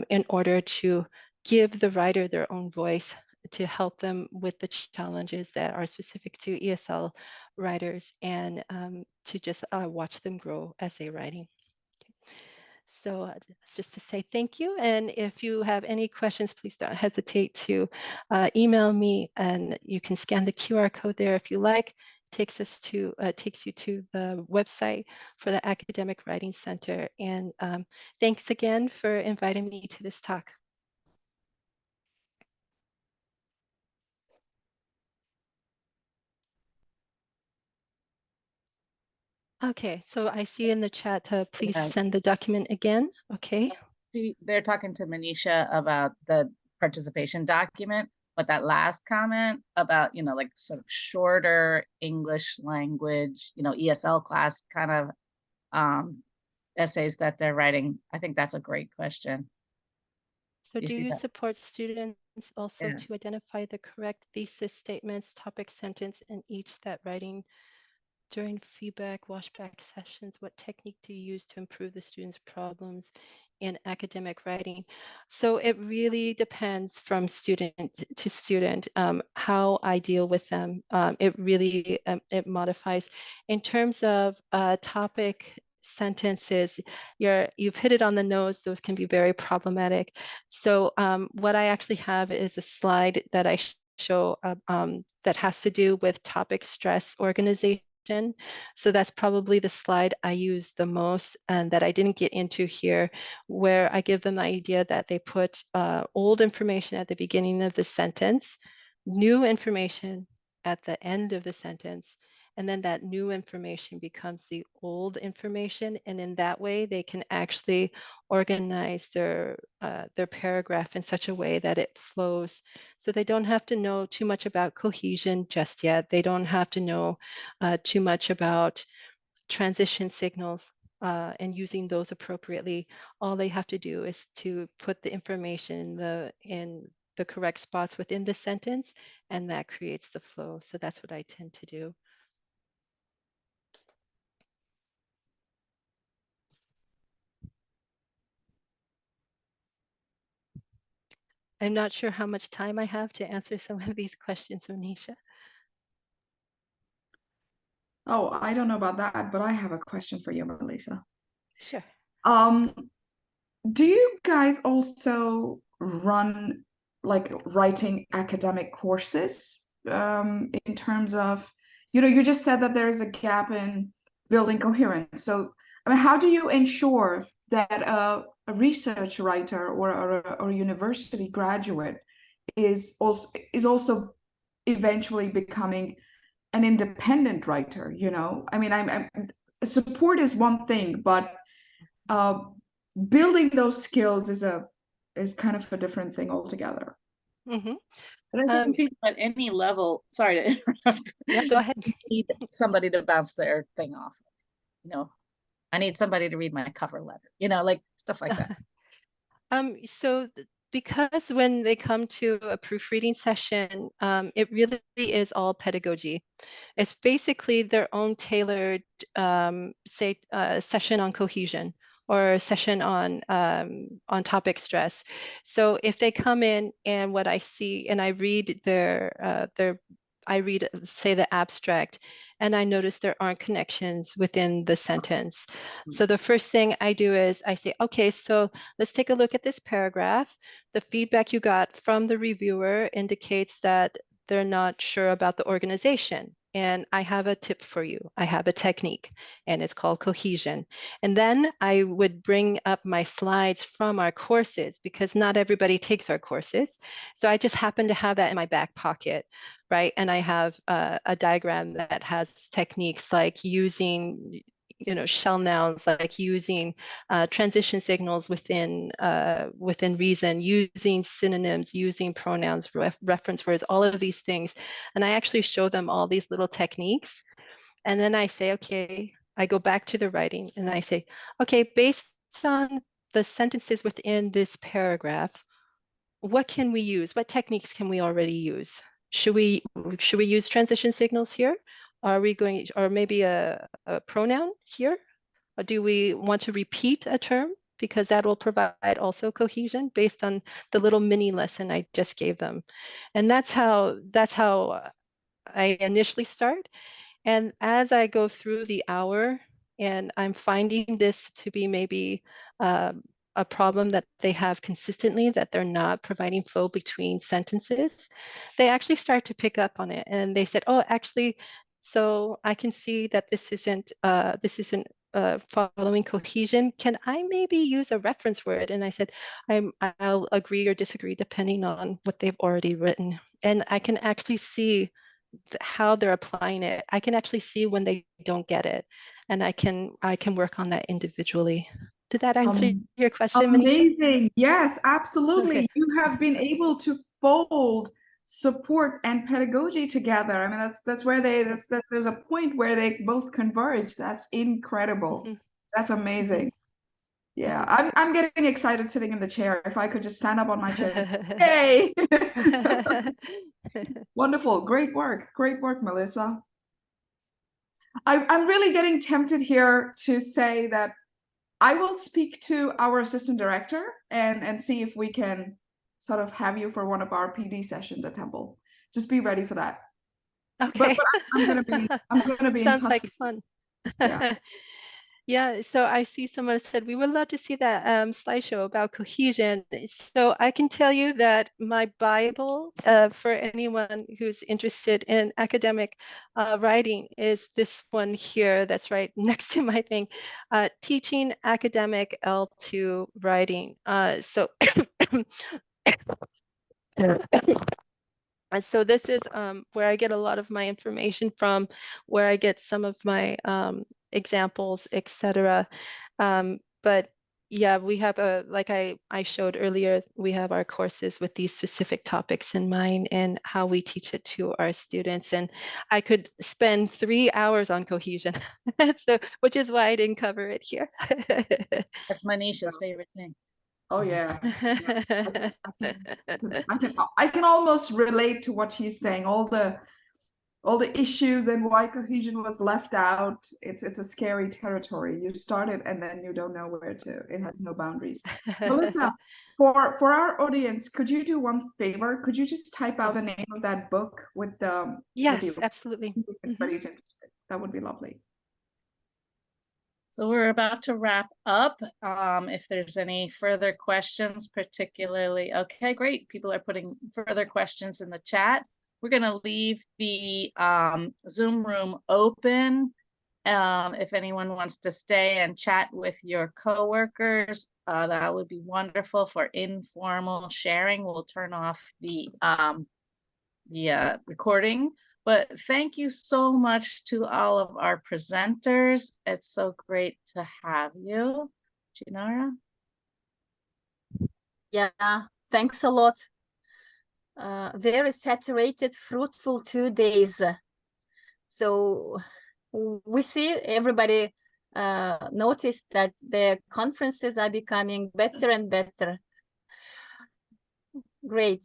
Speaker 6: in order to give the writer their own voice, to help them with the challenges that are specific to ESL writers, and to just watch them grow as they're writing. So it's just to say thank you. And if you have any questions, please don't hesitate to email me, and you can scan the QR code there if you like. Takes you to the website for the Academic Writing Center. And thanks again for inviting me to this talk. Okay, so I see in the chat, please
Speaker 1: Yeah.
Speaker 6: send the document again. Okay.
Speaker 1: They're talking to Manisha about the participation document, but that last comment about, like sort of shorter English language, ESL class kind of essays that they're writing. I think that's a great question.
Speaker 6: So
Speaker 1: You
Speaker 6: do
Speaker 1: see
Speaker 6: you
Speaker 1: that?
Speaker 6: support students also
Speaker 1: Yeah.
Speaker 6: to identify the correct thesis statements, topic sentence in each that writing during feedback, washback sessions? What technique do you use to improve the students' problems in academic writing? So it really depends from student to student how I deal with them. It really, it modifies. In terms of topic sentences, you've hit it on the nose. Those can be very problematic. So what I actually have is a slide that I show that has to do with topic stress organization. So that's probably the slide I use the most, and that I didn't get into here, where I give them the idea that they put old information at the beginning of the sentence, new information at the end of the sentence, and then that new information becomes the old information. And in that way, they can actually organize their paragraph in such a way that it flows. So they don't have to know too much about cohesion just yet. They don't have to know too much about transition signals and using those appropriately. All they have to do is to put the information in the correct spots within the sentence, and that creates the flow. So that's what I tend to do. I'm not sure how much time I have to answer some of these questions, Manisha.
Speaker 5: Oh, I don't know about that, but I have a question for you, Melissa.
Speaker 6: Sure.
Speaker 5: Do you guys also run like writing academic courses in terms of, you just said that there's a gap in building coherence. So, I mean, how do you ensure that a research writer or a university graduate is also eventually becoming an independent writer? I mean, I'm support is one thing, but building those skills is kind of a different thing altogether.
Speaker 6: Mm-hmm.
Speaker 1: But I think at any level, sorry to interrupt.
Speaker 6: Yeah, go ahead.
Speaker 1: You need somebody to bounce their thing off. I need somebody to read my cover letter, like stuff like that.
Speaker 6: So because when they come to a proofreading session, it really is all pedagogy. It's basically their own tailored, session on cohesion or a session on topic stress. So if they come in and what I see, and I read I read, say, the abstract, and I notice there aren't connections within the sentence. So the first thing I do is I say, okay, so let's take a look at this paragraph. The feedback you got from the reviewer indicates that they're not sure about the organization. And I have a tip for you. I have a technique, and it's called cohesion. And then I would bring up my slides from our courses, because not everybody takes our courses. So I just happen to have that in my back pocket, right? And I have a diagram that has techniques like using shell nouns, like using transition signals within reason, using synonyms, using pronouns, reference words, all of these things. And I actually show them all these little techniques. And then I say, okay, I go back to the writing and I say, okay, based on the sentences within this paragraph, what can we use? What techniques can we already use? Should we use transition signals here? Are we going, or maybe a pronoun here? Or do we want to repeat a term? Because that will provide also cohesion based on the little mini lesson I just gave them. And that's how I initially start. And as I go through the hour and I'm finding this to be maybe a problem that they have consistently, that they're not providing flow between sentences, they actually start to pick up on it. And they said, oh, actually, so I can see that this isn't following cohesion. Can I maybe use a reference word? And I said, I'll agree or disagree depending on what they've already written. And I can actually see how they're applying it. I can actually see when they don't get it, and I can work on that individually. Did that answer your question, Manisha?
Speaker 5: Amazing. Yes, absolutely.
Speaker 6: Okay.
Speaker 5: You have been able to fold support and pedagogy together. I mean, that's where there's a point where they both converge. That's incredible.
Speaker 6: Mhm.
Speaker 5: That's amazing. Yeah, I'm getting excited sitting in the chair. If I could just stand up on my chair. Yay! Wonderful. Great work. Great work, Melissa. I'm really getting tempted here to say that I will speak to our assistant director and see if we can sort of have you for one of our PD sessions at Temple. Just be ready for that.
Speaker 6: Okay.
Speaker 5: But I'm gonna be in
Speaker 6: Sounds
Speaker 5: touch
Speaker 6: like
Speaker 5: with
Speaker 6: fun.
Speaker 5: Yeah.
Speaker 6: Yeah, so I see someone said we would love to see that slideshow about cohesion. So I can tell you that my Bible for anyone who's interested in academic writing is this one here that's right next to my thing, Teaching Academic L2 Writing. And so this is where I get a lot of my information from, where I get some of my examples, etc. But yeah, we have like I showed earlier, we have our courses with these specific topics in mind and how we teach it to our students. And I could spend 3 hours on cohesion, so which is why I didn't cover it here.
Speaker 1: That's Manisha's favorite thing.
Speaker 5: Oh yeah. I can almost relate to what she's saying. All the issues and why cohesion was left out. It's a scary territory. You start it and then you don't know where to. It has no boundaries. Melissa, for our audience, could you do one favor? Could you just type out the name of that book with the
Speaker 6: Yes, absolutely.
Speaker 5: if anybody's interested? That would be lovely.
Speaker 1: So we're about to wrap up. If there's any further questions, particularly, okay, great. People are putting further questions in the chat. We're going to leave the Zoom room open. If anyone wants to stay and chat with your coworkers, that would be wonderful for informal sharing. We'll turn off the recording. But thank you so much to all of our presenters. It's so great to have you. Chinara?
Speaker 2: Yeah, thanks a lot. Very saturated, fruitful 2 days. So we see everybody noticed that the conferences are becoming better and better. Great.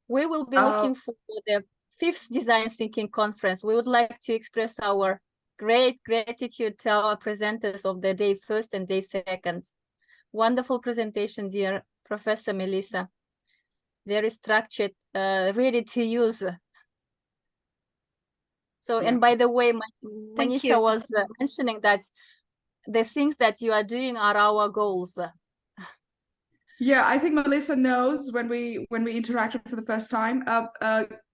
Speaker 2: We will be
Speaker 5: Uh,
Speaker 2: looking for the 5th Design Thinking Conference. We would like to express our great gratitude to our presenters of the day 1st and day 2nd. Wonderful presentation, dear Professor Melissa. Very structured, ready to use. So,
Speaker 5: Yeah.
Speaker 2: and by the way,
Speaker 6: Thank
Speaker 2: Manisha
Speaker 6: you.
Speaker 2: was mentioning that the things that you are doing are our goals.
Speaker 5: Yeah, I think Melissa knows when we interacted for the first time.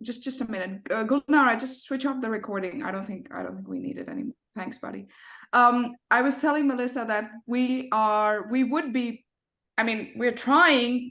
Speaker 5: Just a minute, Gulnara, just switch off the recording. I don't think we need it anymore. Thanks, buddy. I was telling Melissa that we're trying